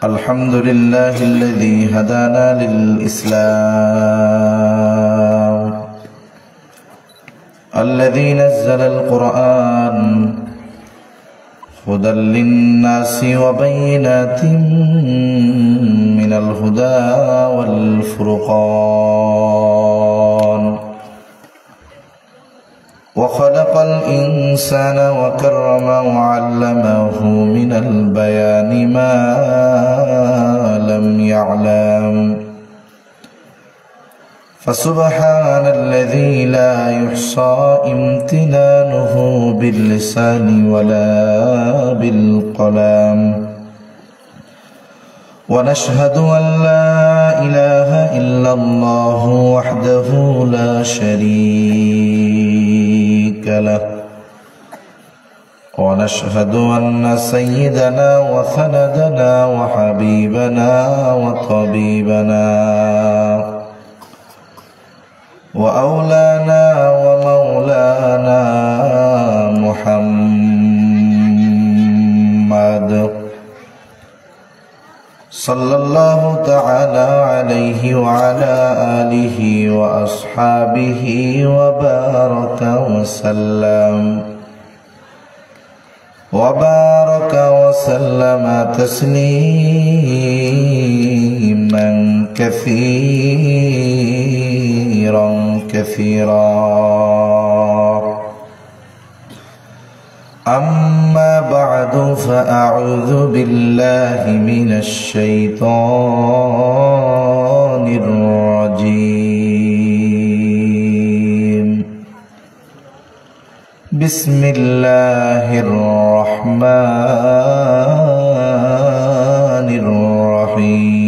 الحمد لله الذي هدانا للإسلام، الذي نزل القرآن هدى للناس وبينات من الهدى والفرقان، وخلق الإنسان وكرمه وعلمه من البيان ما لم يعلم، فسبحان الذي لا يحصى امتنانه باللسان ولا بالقلم، ونشهد أن لا إله إلا الله وحده لا شريك له، ونشهد أن سيدنا وسندنا وحبيبنا وطبيبنا وأولانا ومولانا محمد صلى الله تعالى عليه وعلى آله وأصحابه وبارك وسلم تسليما كثيرا. أما بعد، فأعوذ بالله من الشيطان الرجيم. بسم الله الرحمن الرحيم.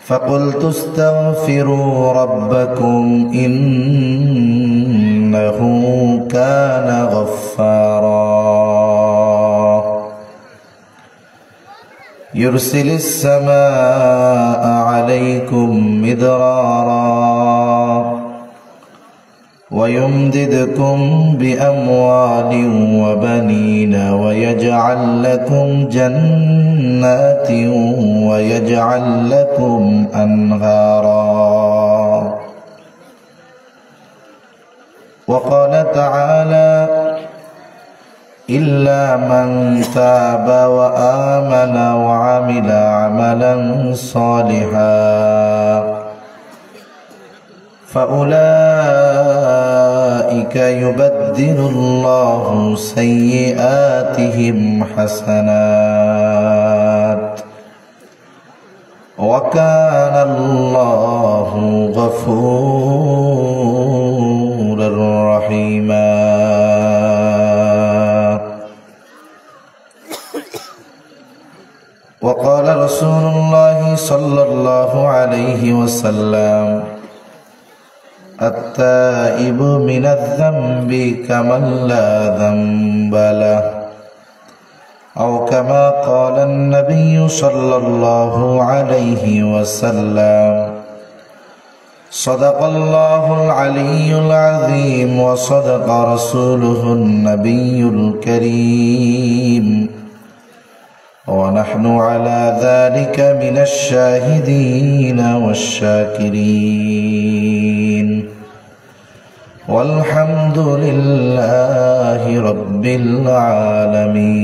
فقلت استغفروا ربكم إنه كان غفارا، يرسل السماء عليكم مدرارا، ويمددكم بأموال وبنين، ويجعل لكم جنات ويجعل لكم أنهارا. وقال تعالى: إلا من تاب وآمن وعمل عملا صالحا فأولئك يبدل الله سيئاتهم حسنات، وكان الله غفورا رحيما. وقال رسول الله صلى الله عليه وسلم: التائب من الذنب كمن لا ذنب له، أو كما قال النبي صلى الله عليه وسلم. صدق الله العلي العظيم، وصدق رسوله النبي الكريم، ونحن على ذلك من الشاهدين والشاكرين، والحمد لله رب العالمين.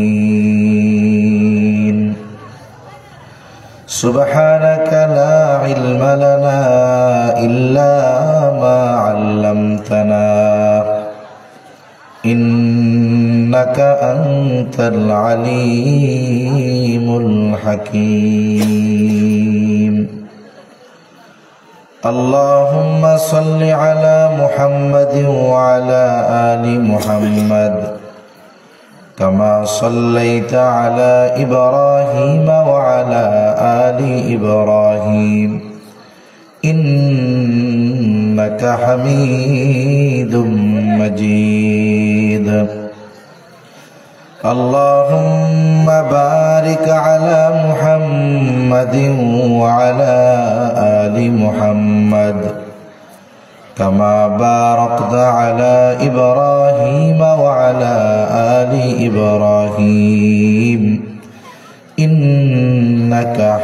سبحانك لا علم لنا إلا ما علمتنا، إنك أنت العليم الحكيم. اللهم صل على محمد وعلى آل محمد، كما صليت على إبراهيم وعلى آل إبراهيم إنك حميد مجيد. اللهم بارك على محمد وعلى آل محمد كما باركت على إبراهيم وعلى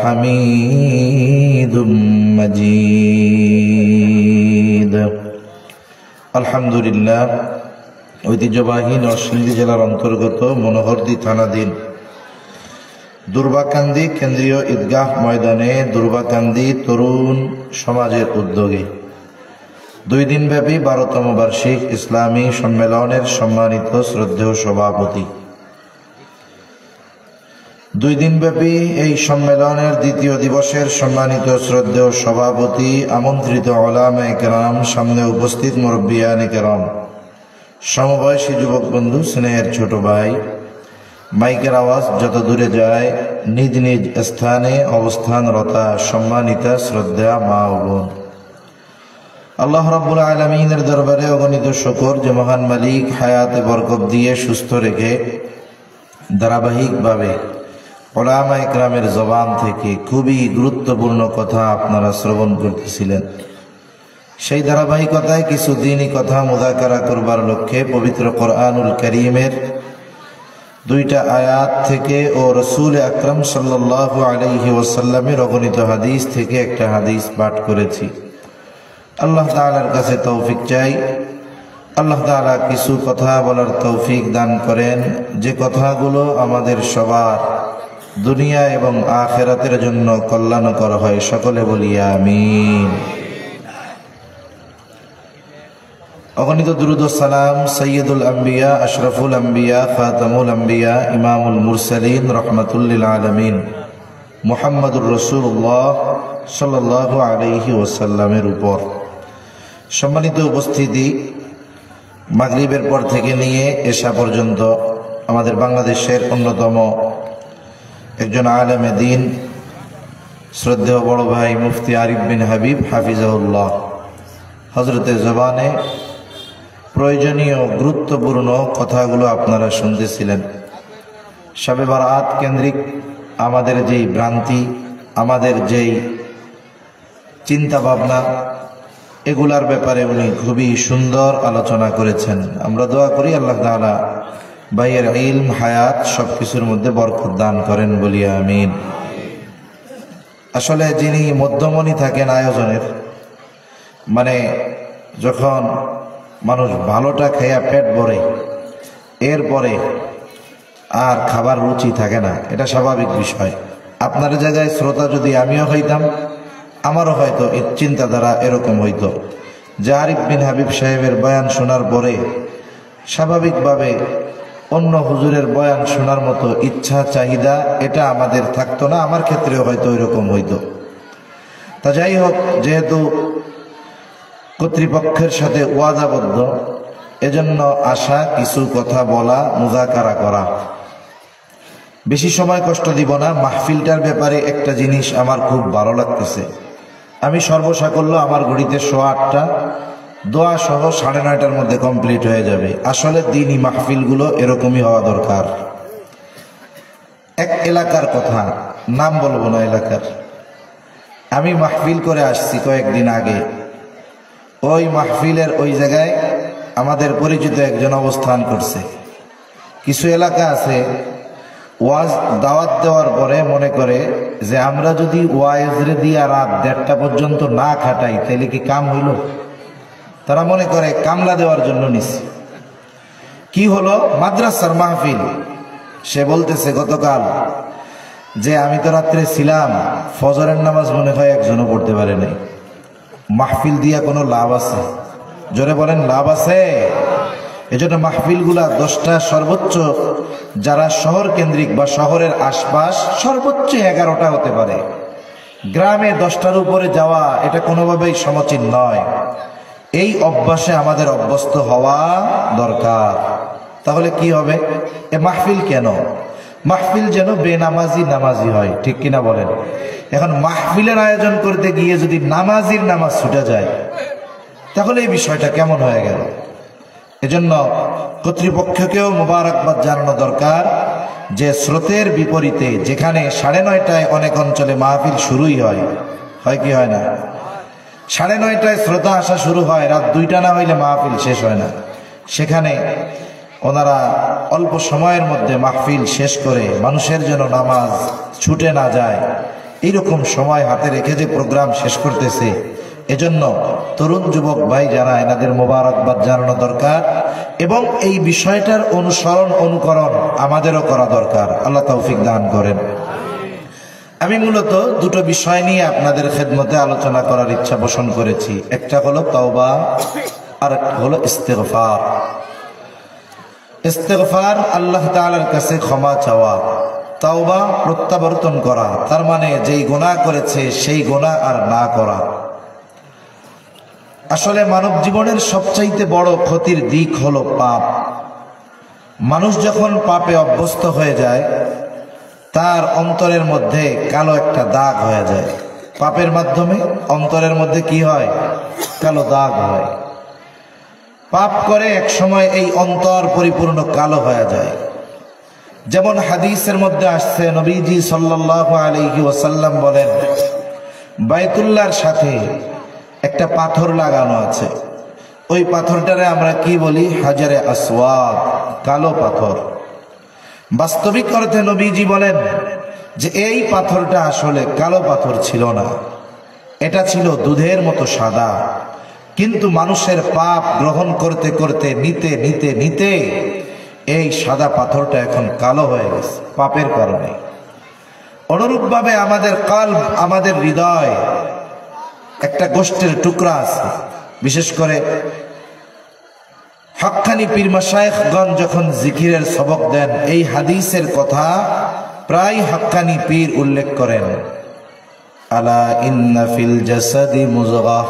হামিদুম মাজিদ। আলহামদুলিল্লাহ। ঐতিহ্যবাহী নরসিংদী জেলার অন্তর্গত মনোহরদী থানাধীন দুর্বাকান্দি কেন্দ্রীয় ঈদগাহ ময়দানে দুর্বাকান্দি তরুণ সমাজের উদ্যোগে 2 দিনব্যাপী 12তম বার্ষিক ইসলামী সম্মেলনের সম্মানিত শ্রদ্ধেয় সভাপতি, 2 দিনব্যাপী এই সম্মেলনের 2য় দিবসের সম্মানিত শ্রদ্ধেয় সভাপতি, আমন্ত্রিত উলামায়ে কেরাম, সামনে উপস্থিত মুরব্বিয়ানে কেরাম, সমবয়সী যুবক বন্ধু, স্নেহের ছোট ভাই, মাইকের আওয়াজ যত দূরে যায় নিজ নিজ স্থানে অবস্থানরতা সম্মানিতা শ্রদ্ধা মা ও বোন, আল্লাহ রাব্বুল আলামিনের দরবারে অগণিত শুকর যে মহান মালিক হায়াতে বরকত দিয়ে সুস্থ রেখে ধারাবাহিকভাবে উলামায়ে কেরামের জবান থেকে খুবই গুরুত্বপূর্ণ কথা আপনারা শ্রবণ করতেছিলেন। সেই ধারাবাহিকতায় কিছু দ্বীনি কথা মুযাকারা করবার লক্ষ্যে পবিত্র কোরআনুল কারীমের 2টা আয়াত থেকে ও রাসূল আকরাম সাল্লাল্লাহু আলাইহি ওয়াসাল্লামের অগণিত হাদিস থেকে একটা হাদিস পাঠ করেছি। আল্লাহ তাআলার কাছে তৌফিক চাই, আল্লাহ তাআলা কিছু কথা বলার তৌফিক দান করেন যে কথাগুলো আমাদের সবার দুনিয়া এবং আখিরাতের জন্য কল্যাণকর হয়। সকলে বলি আমিন। অগণিত দুরূদ ও সালাম সাইয়্যিদুল আম্বিয়া, আশরাফুল আম্বিয়া, খাতামুল আম্বিয়া, ইমামুল মুরসালিন, রাহমাতুল লিল আলামিন মুহাম্মদুর রাসূলুল্লাহ সাল্লাল্লাহু আলাইহি ওয়াসাল্লামের উপর। সম্মানিত উপস্থিতি, মাগরিবের পর থেকে নিয়ে এশা পর্যন্ত আমাদের বাংলাদেশের অন্যতম একজন আলেমে দ্বীন, শ্রদ্ধেয় বড় ভাই মুফতি আরিফ বিন হাবিব হাফিজাহুল্লাহ হযরতের জবানে প্রয়োজনীয় গুরুত্বপূর্ণ কথাগুলো আপনারা শুনতেছিলেন। শবে বারাত কেন্দ্রিক আমাদের যেই ভ্রান্তি, আমাদের যেই চিন্তা ভাবনা, এগুলার ব্যাপারে উনি খুবই সুন্দর আলোচনা করেছেন। আমরা দোয়া করি আল্লাহ তাআলা ভাইয়ের ইলম, হায়াত সবকিছুর মধ্যে বরকত দান করেন বলি আমিন। আসলে যিনি মধ্যমণি থাকেন আয়োজনের, মানে যখন মানুষ ভালোটা খাইয়া পেট ভরে এরপরে আর খাবার রুচি থাকে না, এটা স্বাভাবিক বিষয়। আপনার জায়গায় শ্রোতা যদি আমিও হইতাম, আমারও হয়তো এর চিন্তাধারা এরকম হইতো যে আরিফ বিন হাবিব সাহেবের বয়ান শোনার পরে স্বাভাবিকভাবে অন্য হুজুরের বয়ান শোনার মতো ইচ্ছা চাহিদা এটা আমাদের থাকতো না। আমার ক্ষেত্রেও হয়তো এরকম হইতো। তা যাই হোক, যেহেতু কর্তৃপক্ষের সাথে ওয়াদাবদ্ধ, এজন্য আশা কিছু কথা বলা, মুযাকারা করা। বেশি সময় কষ্ট দিব না। মাহফিলটার ব্যাপারে একটা জিনিস আমার খুব ভালো লাগতেছে। আমি সর্বসাকল্য আমার ঘড়িতে 8:15, দোয়া সহ 9:30টার মধ্যে কমপ্লিট হয়ে যাবে। আসলে দ্বীনি মাহফিলগুলো এরকমই হওয়া দরকার। এক এলাকার কথা, নাম বলবো না এলাকার, আমি মাহফিল করে আসছি কয়েকদিন আগে। ওই মাহফিলের ওই জায়গায় আমাদের পরিচিত একজন অবস্থান করছে। কিছু এলাকা আছে ওয়াজ দাওয়াত দেওয়ার পরে মনে করে যে আমরা যদি ওয়াইজরে দিয়া রাত 1:30টা পর্যন্ত না খাটাই তাহলে কি কাম হইল। তারা মনে করে কামলা দেওয়ার জন্য নিছে। কি হলো, মাদ্রাসার মাহফিল। সে বলতেছে গতকাল যে আমি তো রাত্রে ছিলাম, ফজরের নামাজ মনে হয় একজনও পড়তে পারে নাই। মাহফিল দিয়া কোনো লাভ আছে? জোরে বলেন, লাভ আছে? এজন্য মাহফিলগুলা 10টা, সর্বোচ্চ যারা শহর কেন্দ্রিক বা শহরের আশপাশ সর্বোচ্চ 11টা হতে পারে। গ্রামে 10টার উপরে যাওয়া এটা কোনোভাবেই সমীচীন নয়। এই অভ্যাসে আমাদের অভ্যস্ত হওয়া দরকার। তাহলে কি হবে? এ মাহফিল কেন? মাহফিল যেন বেনামাজি নামাজি হয়, ঠিক কিনা বলেন? এখন মাহফিলের আয়োজন করতে গিয়ে যদি নামাজির নামাজ ছুটে যায় তাহলে এই বিষয়টা কেমন হয়ে গেল? এজন্য কর্তৃপক্ষকেও মোবারকবাদ জানানো দরকার যে স্রোতের বিপরীতে যেখানে 9:30টায় অনেক অঞ্চলে মাহফিল শুরুই হয় কি হয় না? 9:30টায় শ্রোতা আসা শুরু হয়, রাত 2টা না হইলে মাহফিল শেষ হয় না। সেখানে ওনারা অল্প সময়ের মধ্যে মাহফিল শেষ করে মানুষের যেন নামাজ ছুটে না যায়, এইরকম সময় হাতে রেখে যে প্রোগ্রাম শেষ করতেছে, এজন্য তরুণ যুবক ভাই যারা, এনাদের মোবারকবাদ জানানো দরকার এবং এই বিষয়টার অনুসরণ অনুকরণ আমাদেরও করা দরকার। আল্লাহ তৌফিক দান করেন। আমি মূলত দুটো বিষয় নিয়ে আপনাদের খেদমতে আলোচনা করার ইচ্ছা পোষণ করেছি। একটা হলো তওবা, আর একটা হলো ইস্তেগফার। ইস্তেগফার আল্লাহ তাআলার কাছে ক্ষমা চাওয়া, তওবা প্রত্যাবর্তন করা, তার মানে যেই গুনাহ করেছে সেই গুনাহ আর না করা। আসলে মানব জীবনের সবচাইতে বড় ক্ষতির দিক হলো পাপ। মানুষ যখন পাপে অভ্যস্ত হয়ে যায়, তার অন্তরের মধ্যে কালো একটা দাগ হয়ে যায়। পাপের মাধ্যমে অন্তরের মধ্যে কি হয়? কালো দাগ হয়। পাপ করে এক সময় এই অন্তর পরিপূর্ণ কালো হয়ে যায়। যেমন হাদিসের মধ্যে আসছে, নবীজি সাল্লাল্লাহু আলাইহি ওয়াসাল্লাম বলেন, বাইতুল্লাহর সাথে একটা পাথর লাগানো আছে। ওই পাথরটারে আমরা কি বলি? হাজারে আসওয়াদ, কালো পাথর। বাস্তবিক অর্থে নবীজি বলেন যে এই পাথরটা আসলে কালো পাথর ছিল না, এটা ছিল দুধের মতো সাদা। কিন্তু মানুষের পাপ গ্রহণ করতে করতে, নিতে নিতে নিতে এই সাদা পাথরটা এখন কালো হয়ে গেছে পাপের কারণে। অনুরূপভাবে আমাদের কলব, আমাদের হৃদয় একটা গোষ্ঠের টুকরা আছে। বিশেষ করে হক্কানি পীর মাশায়েখগণ যখন জিকিরের সবক দেন, এই হাদিসের কথা প্রায় হক্কানি পীর উল্লেখ করেন। আলা ইন্না ফিল জাসাদি মুযগাহ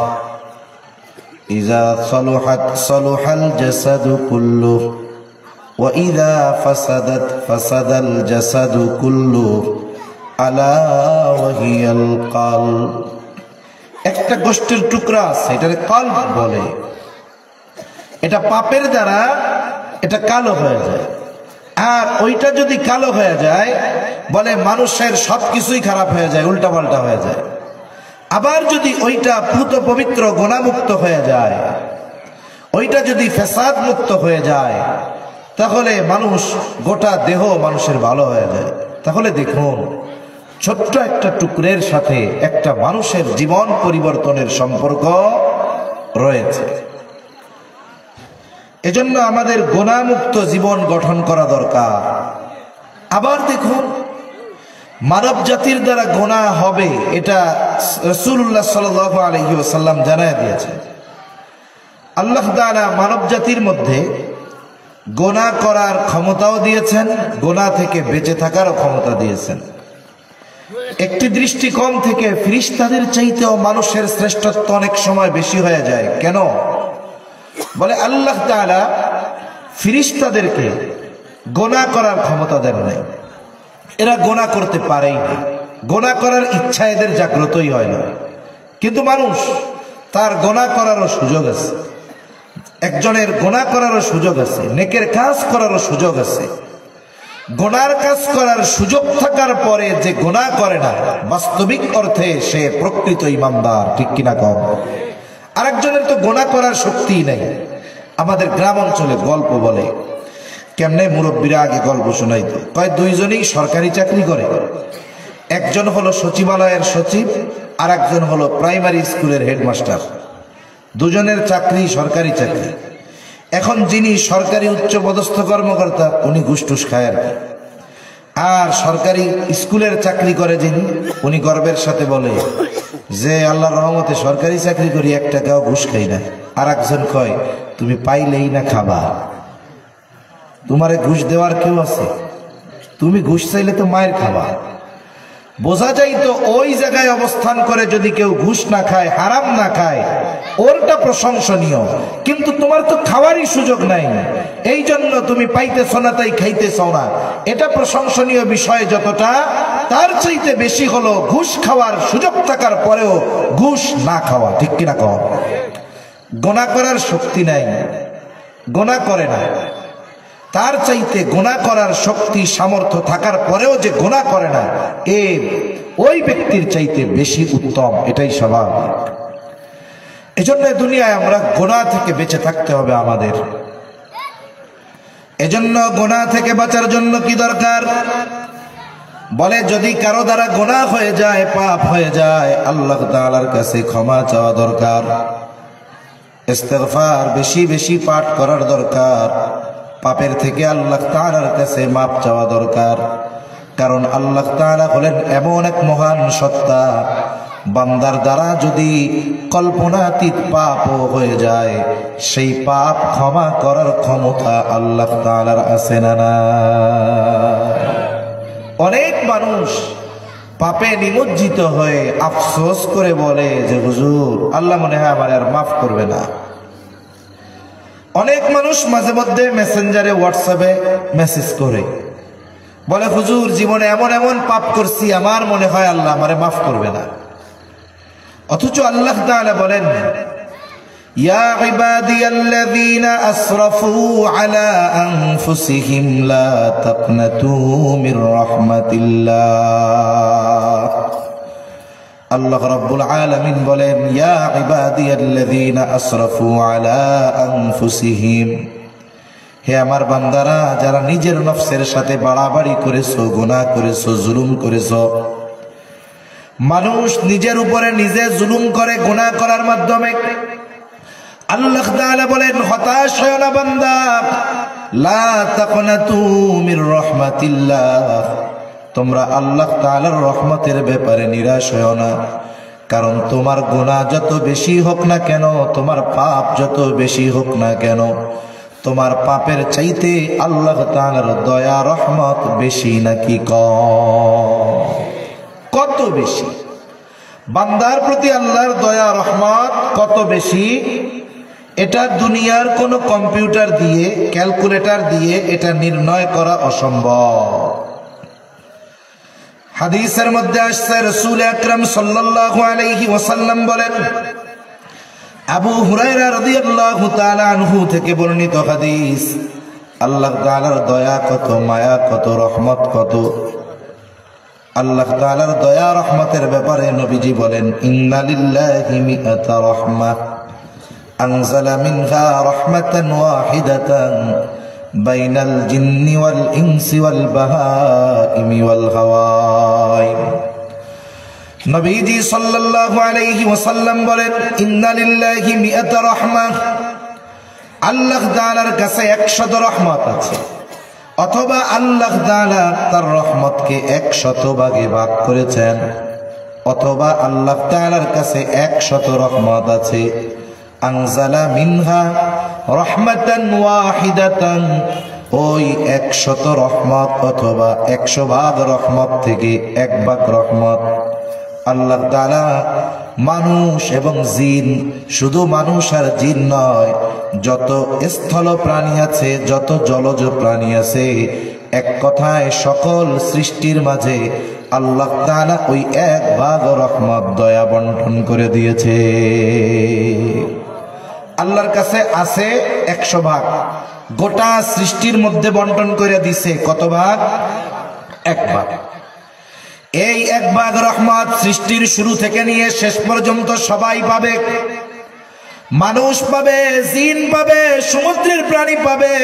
ইযা সালুহাত সালুহাল জাসাদু কুল্লুহু ওয়া ইযা ফাসাদাত ফাসাদাল জাসাদু কুল্লুহু আলা ওয়া হিয়াল কলব। একটা গোষ্ঠীর টুকরা আছে, এটারে কলব বলে। এটা পাপের দ্বারা এটা কালো হয়ে যায়। আর ওইটা যদি কালো হয়ে যায়, বলে মানুষের সবকিছুই খারাপ হয়ে যায়, উল্টা পাল্টা হয়ে যায়। আবার যদি ওইটা পুত পবিত্র গুনাহমুক্ত হয়ে যায়, ওইটা যদি ফেসাদ মুক্ত হয়ে যায়, তাহলে মানুষ, গোটা দেহ মানুষের ভালো হয়ে যায়। তাহলে দেখুন, ছোট্ট একটা টুকরের সাথে একটা মানুষের জীবন পরিবর্তনের সম্পর্ক রয়েছে। এজন্য আমাদের গুনাহমুক্ত জীবন গঠন করা দরকার। আবার দেখুন, মানব জাতির দ্বারা গুনাহ হবে, এটা রাসূলুল্লাহ সাল্লাল্লাহু আলাইহি ওয়াসাল্লাম জানায় দিয়েছেন। আল্লাহ তাআলা মানব জাতির মধ্যে গুনাহ করার ক্ষমতাও দিয়েছেন, গুনাহ থেকে বেঁচে থাকারও ক্ষমতা দিয়েছেন। একটি দৃষ্টিকোণ থেকে ফেরেশতাদের চাইতেও মানুষের শ্রেষ্ঠত্ব অনেক সময় বেশি হয়ে যায়। কেন? বলে আল্লাহ তাআলা ফেরেশতাদেরকে গুনাহ করার ক্ষমতা দেন নাই। এরা গুনাহ করতে পারেই না, গুনাহ করার ইচ্ছা এদের জাগ্রতই হয় না। কিন্তু মানুষ, তার গুনাহ করারও সুযোগ আছে। একজনের গুনাহ করারও সুযোগ আছে, নেকের কাজ করারও সুযোগ আছে। গুনার কাজ করার সুযোগ থাকার পরে যে গুনাহ করে না, বাস্তবিক অর্থে সে প্রকৃত ঈমানদার। ঠিক কিনা কম? আরেকজনের তো গুনাহ করার শক্তিই নেই। আমাদের গ্রাম অঞ্চলে গল্প বলে, কেমনে মুরব্বীরা আগে গল্প শোনাইতো, কয় দুইজনেই সরকারি চাকরি করে। একজন হলো সচিবালয়ের সচিব, আর একজন হলো প্রাইমারি স্কুলের হেডমাস্টার। দুজনের চাকরি সরকারি চাকরি। এখন যিনি সরকারি উচ্চপদস্থ কর্মকর্তা, উনি ঘুষ টুস খায় আর কি। আর সরকারি স্কুলের চাকরি করে যিনি, উনি গর্বের সাথে বলে যে আল্লাহর রহমতে সরকারি চাকরি করি, এক টাকাও ঘুষ খাই না। আর একজন কয়, তুমি পাইলেই না খাবা, তোমারে ঘুষ দেওয়ার কেউ আছে? তুমি ঘুষ চাইলে তো মায়ের খাবা। বোঝা যায় তো ওই জায়গায় অবস্থান করে যদি কেউ ঘুষ না খায়, হারাম না খায়, ওরটা প্রশংসনীয়। কিন্তু তোমার তো খাওয়ারই সুযোগ নাই, এই জন্য তুমি পাইতেছ না, তাই খাইতেছ না। এটা প্রশংসনীয় বিষয় যতটা, তার চাইতে বেশি হলো ঘুষ খাওয়ার সুযোগ থাকার পরেও ঘুষ না খাওয়া। ঠিক কিনা কম? গুনাহ করার শক্তি নাই, গুনাহ করে না, তার চাইতে গুনাহ করার শক্তি সামর্থ্য থাকার পরেও যে গুনাহ করে না, ওই ব্যক্তির চাইতে বেশি উত্তম। এটাই স্বাভাবিক। এজন্য দুনিয়ায় আমরা গুনাহ থেকে বেঁচে থাকতে হবে আমাদের। এজন্য গুনাহ থেকে বাঁচার জন্য কি দরকার? বলে যদি কারো দ্বারা গুনাহ হয়ে যায়, পাপ হয়ে যায়, আল্লাহ তাআলার কাছে ক্ষমা চাওয়া দরকার, ইস্তিগফার বেশি বেশি পাঠ করার দরকার, পাপের থেকে আল্লাহ তাআলার কাছে মাপ চাওয়া দরকার। কারণ আল্লাহ তাআলা হলেন এমন এক মহান সত্তা, বান্দার দ্বারা যদি কল্পনাতীত পাপও হয়ে যায়, সেই পাপ ক্ষমা করার ক্ষমতা আল্লাহ তাআলার আছে না না? অনেক মানুষ পাপে নিমজ্জিত হয়ে আফসোস করে বলে যে হুজুর আল্লাহ মনে হয় আমার আর মাফ করবে না। অনেক মানুষ মাঝে মধ্যে মেসেঞ্জারে, হোয়াটসঅ্যাপে মেসেজ করে বলে হুজুর জীবনে এমন এমন পাপ করছি, আমার মনে হয় আল্লাহ আমারে মাফ করবে না। অথচ আল্লাহ তাআলা বলেন ইয়া ইবাদিয়াল্লাযীনা আসরাফু আলা আনফুসিহিম লা তাকনাতু মির রাহমাতিল্লাহ। আল্লাহ রাব্বুল আলামিন বলেন ইয়া ইবাদিয়াল্লাযীনা আসরাফু আলা আনফুসিহিম, হে আমার বান্দারা যারা নিজের নফসের সাথে বাড়াবাড়ি করেছো, গুনাহ করেছো, জুলুম করেছো। মানুষ নিজের উপরে নিজে জুলুম করে গুনাহ করার মাধ্যমে। আল্লাহ তাআলা বলেন হতাশ হয় না বান্দা, লা তাকনাতু মির রাহমাতিল্লাহ, তোমরা আল্লাহ তাআলার রহমতের ব্যাপারে নিরাশ হয় না। কারণ তোমার গুনাহ যত বেশি হোক না কেন, তোমার পাপ যত বেশি হোক না কেন, তোমার পাপের চাইতে আল্লাহ তাআলার দয়া রহমত বেশি নাকি কম? কত বেশি? বান্দার প্রতি আল্লাহর দয়া রহমত কত বেশি, এটা দুনিয়ার কোনো কম্পিউটার দিয়ে, ক্যালকুলেটর দিয়ে এটা নির্ণয় করা অসম্ভব। হাদিসের মধ্যে আসছে রাসূল আকরাম সাল্লাল্লাহু আলাইহি ওয়াসাল্লাম বলেন, আবু হুরায়রা রাদিয়াল্লাহু তাআলা আনহু থেকে বর্ণিত হাদিস, আল্লাহ তাআলার দয়া কত, মায়া কত, রহমত কত। আল্লাহ তাআলার দয়া রহমতের ব্যাপারে নবীজি বলেন ইন্না লিল্লাহি মিআতা রাহমাহ আনজালা মিনহা রাহমাতান ওয়াহিদাতান বাইনাল জিন্নি ওয়াল ইনসি ওয়াল বাহাইমি ওয়াল হাওয়াইম। নবীজি সাল্লাল্লাহু আলাইহি ওয়াসাল্লাম বলেন ইন্না লিল্লাহি মিআতা রাহমাহ, আল্লাহ তাআলার কাছে 100 রহমত আছে, অথবা আল্লাহ তাআলা তার রহমতকে 100 ভাগে ভাগ করেছেন, অথবা আল্লাহ তাআলার কাছে 100 রহমত আছে। আনজালা মিনহা রাহমাতান ওয়াহিদাতান, ওই 100 রহমত অথবা 100 ভাগ রহমত থেকে 1 ভাগ রহমত আল্লাহ তাআলা মানুষ এবং জিন, শুধু মানুষ আর জিন নয়, যত স্থল প্রাণী আছে, যত জলজ প্রাণী আছে, এক কথায় সকল সৃষ্টির মাঝে আল্লাহ তাআলা ওই 1 ভাগ রহমত দয়া বন্টন করে দিয়েছে। আল্লাহর কাছে আছে 100 ভাগ, গোটা সৃষ্টির মধ্যে বন্টন করে দিছে কত ভাগ? 1 ভাগ। এই 1 ভাগ রহমত সৃষ্টির শুরু থেকে নিয়ে শেষ পর্যন্ত সবাই পাবে। মানুষ পাবে, জিন পাবে, সমুদ্রের প্রাণী পাবে,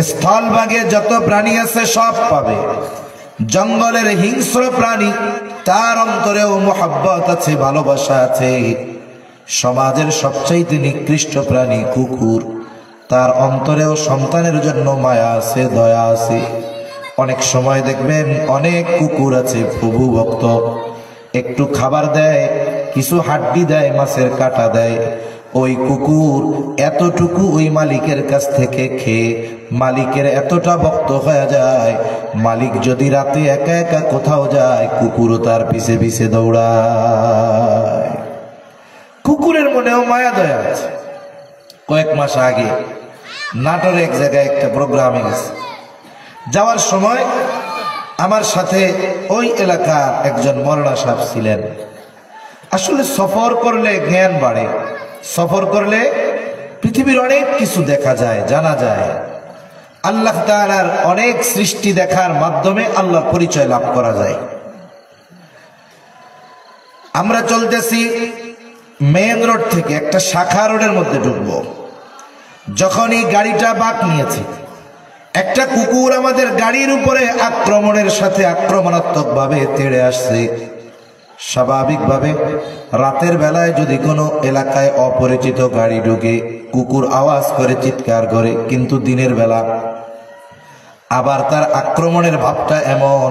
স্থল ভাগে যত প্রাণী আছে সব পাবে। জঙ্গলের হিংস্র প্রাণী, তার অন্তরেও মোহাব্বত আছে, ভালোবাসা আছে। সমাজের সবচাইতে নিকৃষ্ট প্রাণী কুকুর, তার অন্তরেও সন্তানের জন্য মায়া আছে, দয়া আছে। অনেক সময় দেখবেন অনেক কুকুর আছে প্রভু ভক্ত, একটু খাবার দেয়, কিছু হাড্ডি দেয়, মাছের কাটা দেয়, ওই কুকুর এতটুকু ওই মালিকের কাছ থেকে খেয়ে মালিকের এতটা ভক্ত হয়ে যায়, মালিক যদি রাতে একা একা কোথাও যায়, কুকুরও তার পিছে পিছে দৌড়ায়। কুকুরের মনেও মায়া দয়া আছে। কয়েক মাস আগে নাটোরে এক জায়গায় একটা প্রোগ্রামে গেছে, যাওয়ার সময় আমার সাথে ওই এলাকার একজন মৌলানা সাহেব ছিলেন। আসলে সফর করলে জ্ঞান বাড়ে, সফর করলে পৃথিবীর অনেক কিছু দেখা যায়, জানা যায়। আল্লাহ তাআলার অনেক সৃষ্টি দেখার মাধ্যমে আল্লাহর পরিচয় লাভ করা যায়। আমরা চলতেছি মেইন রোড থেকে একটা শাখা রোডের মধ্যে ঢুকবো। যখনই গাড়িটা বাঁক নিয়েছে, একটা একটা কুকুর আমাদের গাড়ির উপরে আক্রমণের সাথে আক্রমণাত্মক ভাবে তেড়ে আসছে। স্বাভাবিকভাবে রাতের বেলায় যদি কোনো এলাকায় অপরিচিত গাড়ি ঢুকে কুকুর আওয়াজ করে চিৎকার করে, কিন্তু দিনের বেলা আবার তার আক্রমণের ভাবটা এমন,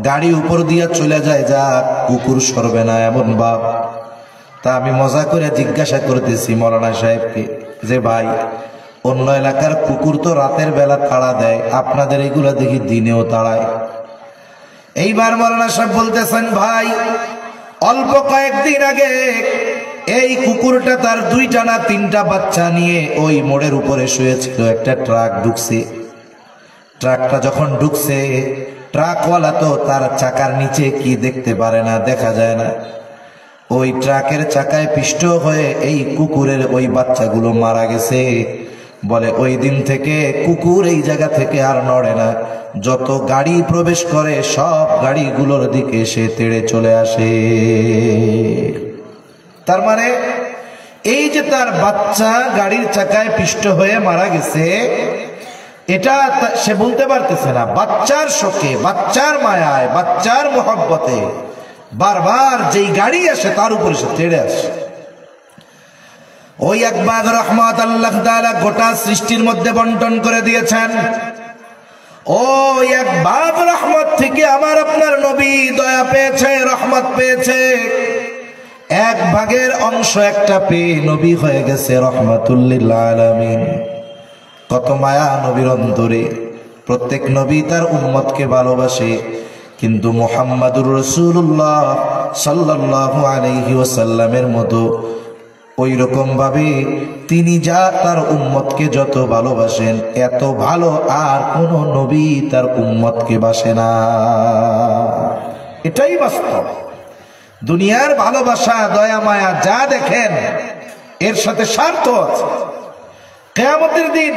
গাড়ি উপর দিয়া চলে যায়, যা কুকুর সরবে না এমন ভাব। তা আমি মজা করে জিজ্ঞাসা করতেছি মৌলানা সাহেবকে যে ভাই, অন্য এলাকার কুকুর তো রাতের বেলা তাড়া দেয়, আপনাদের এগুলা দেখি দিনেও তাড়ায়। এইবার মৌলানা সাহেব বলতেছেন, ভাই অল্প কয়েকদিন আগে এই কুকুরটা তার 2টা না 3টা বাচ্চা নিয়ে ওই মোড়ের উপরে শুয়েছিল। একটা ট্রাক ঢুকছে, ট্রাকটা যখন ঢুকছে ট্রাকওয়ালা তো তার চাকার নিচে কি দেখতে পারে না, দেখা যায় না। ওই ট্রাকের চাকায় পিষ্ট হয়ে এই কুকুরের ওই বাচ্চাগুলো মারা গেছে। বলে ওই দিন থেকে কুকুর এই জায়গা থেকে আর নড়ে না, যত গাড়ি প্রবেশ করে সব গাড়িগুলোর দিকে সে তেড়ে চলে আসে। তার মানে এই যে তার বাচ্চা গাড়ির চাকায় পিষ্ট হয়ে মারা গেছে, এটা সে বলতে পারতেছে না। বাচ্চার শোকে, বাচ্চার মায়ায়, বাচ্চার মোহব্বতে বারবার যেই গাড়ি আসে তার উপরে সে তেড়ে আসে। ওই এক বাগ রহমত আল্লাহ তাআলা গোটা সৃষ্টির মধ্যে বন্টন করে দিয়েছেন। ওই এক বাগ রহমত থেকে আমার আপনার নবী দয়া পেয়েছে, রহমত পেয়েছে। এক ভাগের অংশ একটা পেয়ে নবী হয়ে গেছে রহমাতুল লিল আলামিন। কত মায়া নবীর অন্তরে। প্রত্যেক নবী তার উম্মতকে ভালোবাসে, কিন্তু মুহাম্মাদুর রাসূলুল্লাহ সাল্লাল্লাহু আলাইহি ওয়াসাল্লামের মতো ওই রকম ভাবে তিনি যা তার উম্মতকে যত ভালোবাসেন, এত ভালো আর কোন নবী তার উম্মতকে বাসে না। এটাই বাস্তব। দুনিয়ার ভালোবাসা, দয়া মায়া যা দেখেন এর সাথে স্বার্থ আছে। কিয়ামতের দিন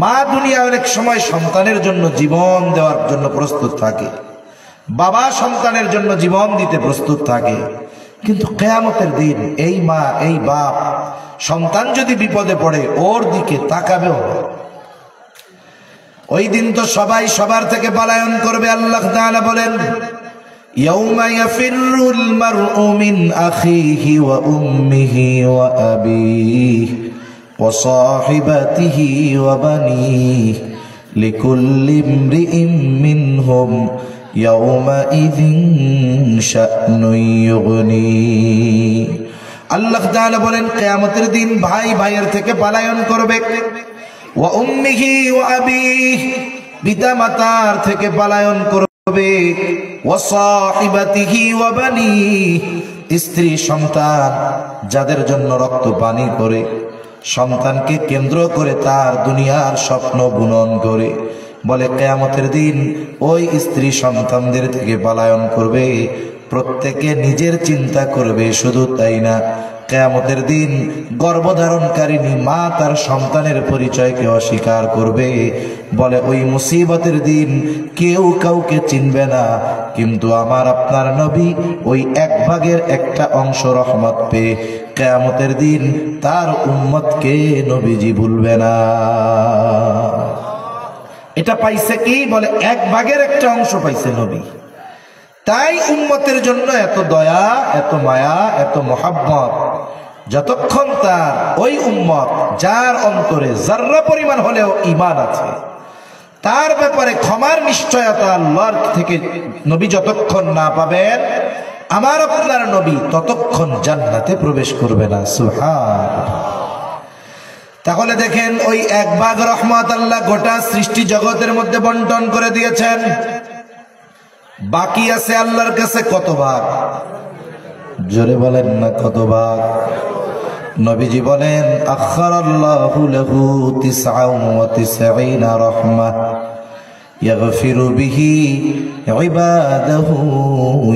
মা দুনিয়া অনেক সময় সন্তানের জন্য জীবন দেওয়ার জন্য প্রস্তুত থাকে, বাবা সন্তানের জন্য জীবন দিতে প্রস্তুত থাকে, কিন্তু কিয়ামতের দিন এই মা এই বাপ সন্তান যদি বিপদে পড়ে ওর দিকে তাকাবেও না। ওই দিন তো সবাই সবার থেকে পলায়ন করবে। আল্লাহ তাআলা বলেন, ইয়াউমা ইয়াফিরুল মারউ মিন আখিহি ওয়া উম্মিহি ওয়া আবিহি ওয়া সাহিবাতিহি ওয়া বানিহি লিকুল্লি ইমরিইম মিনহুম ইয়াউমাইযিন শা'নুন ইউগনি। আল্লাহ তাআলা বলেন, কিয়ামতের দিন ভাই ভাইয়ের থেকে পলায়ন করবে। ওয়া উম্মিহি ওয়া আবিহি, পিতা মাতার থেকে পলায়ন করবে। ওয়া সাহিবাতিহি ওয়া বানিহি, স্ত্রী সন্তান যাদের জন্য রক্ত পানি করে, সন্তানকে কেন্দ্র করে তার দুনিয়ার স্বপ্ন বুনন করে। বলে কিয়ামতের দিন ওই স্ত্রী সন্তানদের থেকে পলায়ন করবে, প্রত্যেকে নিজের চিন্তা করবে। শুধু তাই না, কিয়ামতের দিন গর্ভধারণকারিণী মা তার সন্তানের পরিচয়কে অস্বীকার করবে। বলে ওই মুসিবতের দিন কেউ কাউকে চিনবে না, কিন্তু আমার আপনার নবী ওই এক ভাগের একটা অংশ রহমত পেয়ে কিয়ামতের দিন তার উম্মতকে নবীজি ভুলবে না। এটা পাইছে কি? বলে এক ভাগের একটা অংশ পাইছে নবী। তাই উম্মতের জন্য এত দয়া, এত মায়া, এত মোহাব্বত। যতক্ষণ তার ওই উম্মত যার অন্তরে যাররা পরিমাণ হলেও ঈমান আছে, তার ব্যাপারে ক্ষমার নিশ্চয়তা আল্লাহর থেকে নবী যতক্ষণ না পাবেন, আমার আপনার নবী ততক্ষণ জান্নাতে প্রবেশ করবে না। সুবহানাল্লাহ। তাহলে দেখেন, ওই এক ভাগ রহমত আল্লাহ গোটা সৃষ্টি জগতের মধ্যে বন্টন করে দিয়েছেন। বাকি আছে আল্লাহর কাছে কত ভাগ? জোরে বলেন না, কত ভাগ? নবীজি বলেন, আখারাল্লাহু লাহু 99 রাহমাহ ইয়াগফিরু বিহি ইবাদাহু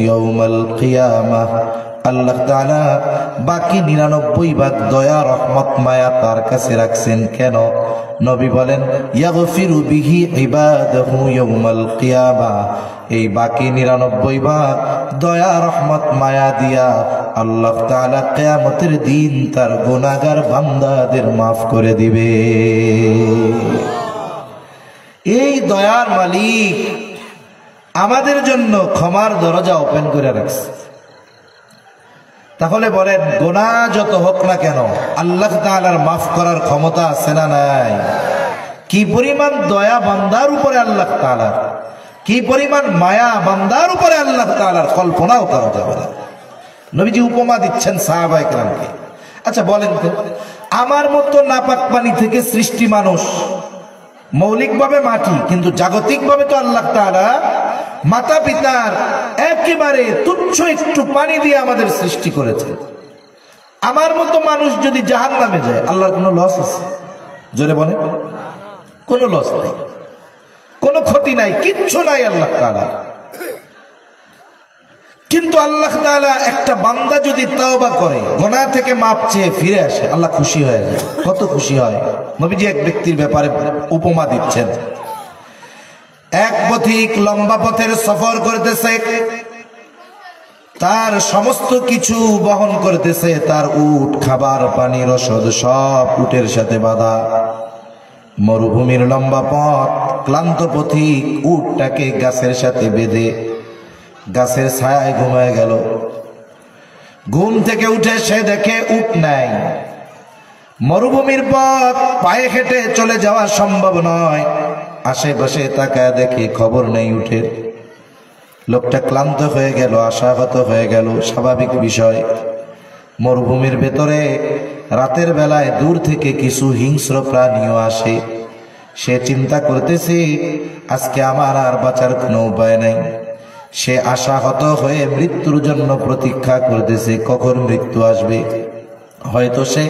ইয়াউমাল কিয়ামাহ। আল্লাহ তাআলা বাকি 99 ভাগ দয়া, রহমত, মায়া তার কাছে রাখছেন। কেন? নবী বলেন, ইয়াগফিরু বিহি ইবাদাহু ইয়াউমাল কিয়ামাহ। এই বাকি 99 ভাগ দয়া, রহমত, মায়া দিয়া আল্লাহ তাআলা কিয়ামতের দিন তার গুনাহগার বান্দাদের মাফ করে দিবে। এই দয়ার মালিক আমাদের জন্য ক্ষমার দরজা ওপেন করে রাখছে। তাহলে বলেন, গুনাহ যত হোক না কেন আল্লাহ তাআলার মাফ করার ক্ষমতা আছে না নাই? কি পরিমাণ দয়া বান্দার উপরে আল্লাহ তাআলার, কি পরিমাণ মায়া বান্দার উপরে আল্লাহ তাআলার, কল্পনাও করা যাবে না। নবীজি উপমা দিচ্ছেন সাহাবায়ে কেরামকে। আচ্ছা বলেন তো, আমার মতো নাপাক পানি থেকে সৃষ্টি মানুষ, মৌলিকভাবে মাটি, কিন্তু জাগতিকভাবে তো আল্লাহ তাআলা মাতা পিতার একেবারে তুচ্ছ একটু পানি দিয়ে আমাদের সৃষ্টি করেছে। আমার মতো মানুষ যদি জাহান্নামে যায়, আল্লাহর কোনো লস আছে? জোরে বলে, কোনো লস নাই, কোনো ক্ষতি নাই, কিচ্ছু নাই আল্লাহ তাআলা। কিন্তু আল্লাহ তাআলা একটা বান্দা যদি তাওবা করে, গুনাহ থেকে মাপ চেয়ে ফিরে আসে, আল্লাহ খুশি হয়ে যায়। কত খুশি হয়! নবীজি এক ব্যক্তির ব্যাপারে উপমা দিচ্ছেন। এক পথিক লম্বা পথের সফর করতেছে, তার সমস্ত কিছু বহন করতেছে, তার উট, খাবার, পানি, রসদ সব উটের সাথে বাঁধা। মরুভূমির লম্বা পথ, ক্লান্ত পথিক উটটাকে গাছের সাথে বেঁধে গাছের ছায়ায় ঘুমায় গেল। ঘুম থেকে উঠে সে দেখে উট নাই। মরুভূমির পথ, পায়ে হেঁটে চলে যাওয়া সম্ভব নয়। আশেপাশে তাকায় দেখে খবর নেই উটের। লোকটা ক্লান্ত হয়ে গেল, আশাহত হয়ে গেল, স্বাভাবিক বিষয়। মরুভূমির ভেতরে রাতের বেলায় দূর থেকে কিছু হিংস্র প্রাণীও আসে। সে চিন্তা করতেছে, আজকে আমার আর বাঁচার কোনো উপায় নাই। সে আশাহত হয়ে মৃত্যুর জন্য প্রতীক্ষা করতেছে, কখন মৃত্যু আসবে। হয়তো সে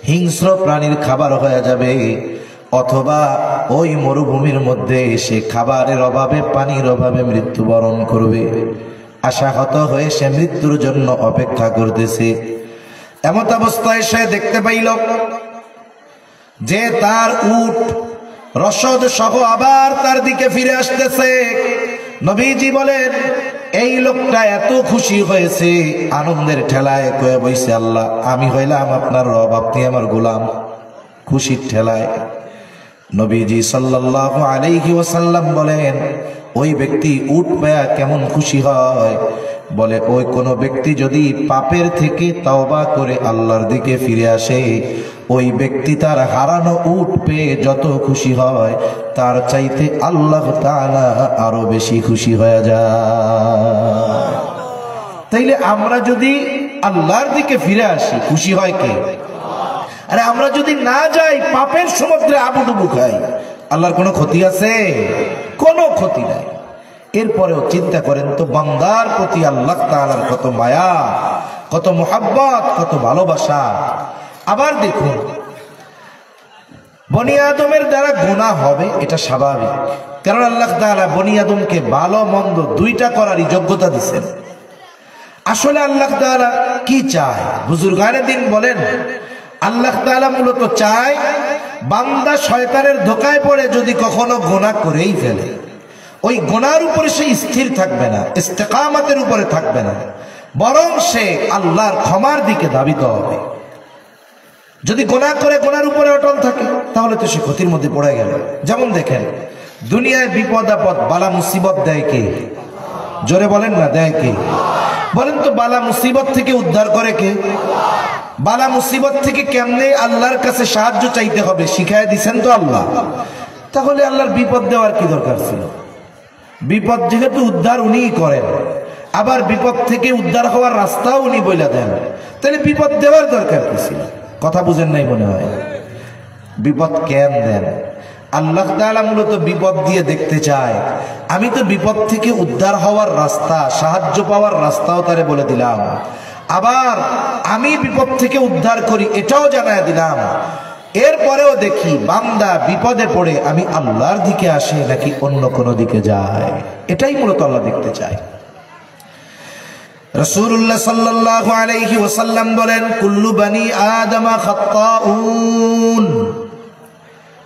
হিংস্র প্রাণীর খাবার হয়ে যাবে, অথবা ওই মরুভূমির মধ্যে সে খাবারের অভাবে, পানির অভাবে মৃত্যুবরণ করবে। আশাহত হয়ে সে মৃত্যুর জন্য অপেক্ষা করতেছে। এমত অবস্থায় সে দেখতে পাইল যে তার উট রসদ সহ আবার তার দিকে ফিরে আসতেছে। নবীজি বলেন, এই লোকটা এত খুশি হয়েছে, আনন্দের ঠেলায় কয়ে বইছে, আল্লাহ আমি হইলাম আপনার রব, আপনি আমার গোলাম। খুশির ঠেলায় নবীজি সাল্লাল্লাহু আলাইহি ওয়াসাল্লাম বলেন, ওই ব্যক্তি উট পেয়া কেমন খুশি হয়? বলে, ওই কোন ব্যক্তি যদি পাপের থেকে তওবা করে আল্লাহর দিকে ফিরে আসে, ওই ব্যক্তি তার হারানো উট পেয়ে যত খুশি হয়, তার চাইতে আল্লাহ তাআলা আরো বেশি খুশি হয়ে যায়। তাইলে আমরা যদি আল্লাহর দিকে ফিরে আসি, খুশি হয় কে? আরে আমরা যদি না যাই, পাপের সমুদ্রে আবুডুবু খাই, আল্লাহর কোনো ক্ষতি আছে? কোনো ক্ষতি নাই। এরপরেও চিন্তা করেন তো, বান্দার প্রতি আল্লাহ তাআলার কত মায়া, কত মুহাব্বত, কত ভালোবাসা। আবার দেখুন, বনি আদমের দ্বারা গুনাহ হবে, এটা স্বাভাবিক, কারণ আল্লাহ তাআলা বনি আদমকে ভালো মন্দ দুইটা করারই যোগ্যতা দিয়েছেন। আসলে আল্লাহ তাআলা কি চায়? বুজুর্গানে দিন বলেন, আল্লাহ তাআলা মূলত চায় বান্দা শয়তানের ধোকায় পড়ে যদি কখনো গুনাহ করেই ফেলে, ওই গুনার উপরে সে স্থির থাকবে না, ইস্তেকামতের উপরে থাকবে না, বরং সে আল্লাহর ক্ষমার দিকে ধাবিত হবে। যদি গুনাহ করে গুনার উপরে অটল থাকে, তাহলে তো সে ক্ষতির মধ্যে পড়ে গেল। যেমন দেখেন, দুনিয়ায় বিপদ আপদ, বালা মুসিবত দেয় কে? জোরে বলেন না, দেয় কে? বলেন তো, বালা মুসিবত থেকে উদ্ধার করে কে? বালা মুসিবত থেকে কেমনে আল্লাহর কাছে সাহায্য চাইতে হবে শিখায় দিছেন তো আল্লাহ। তাহলে আল্লাহর বিপদ দেওয়ার কি দরকার ছিল? বিপদ যেহেতু উদ্ধার উনিই করেন, আবার বিপদ থেকে উদ্ধার হওয়ার রাস্তাও উনি বলে দেন, তাহলে বিপদ দেওয়ার দরকার কি ছিল? কথা বুঝেন নাই মনে হয়। বিপদ কেন দেন? আল্লাহ তাআলা মূলত বিপদ দিয়ে দেখতে চায়, আমি তো বিপদ থেকে উদ্ধার হওয়ার রাস্তা, সাহায্য পাওয়ার রাস্তাও তারে বলে দিলাম, আবার আমি বিপদ থেকে উদ্ধার করি এটাও জানায় দিলাম। এরপরেও দেখি বান্দা বিপদে পড়ে আমি আল্লাহর দিকে আসে নাকি অন্য কোন দিকে যায়, এটাই মূলত আল্লাহ দেখতে চায়। রাসূলুল্লাহ সাল্লাল্লাহু আলাইহি ওয়াসাল্লাম বলেন, কুল্লু বানি আদম খাত্তাউন,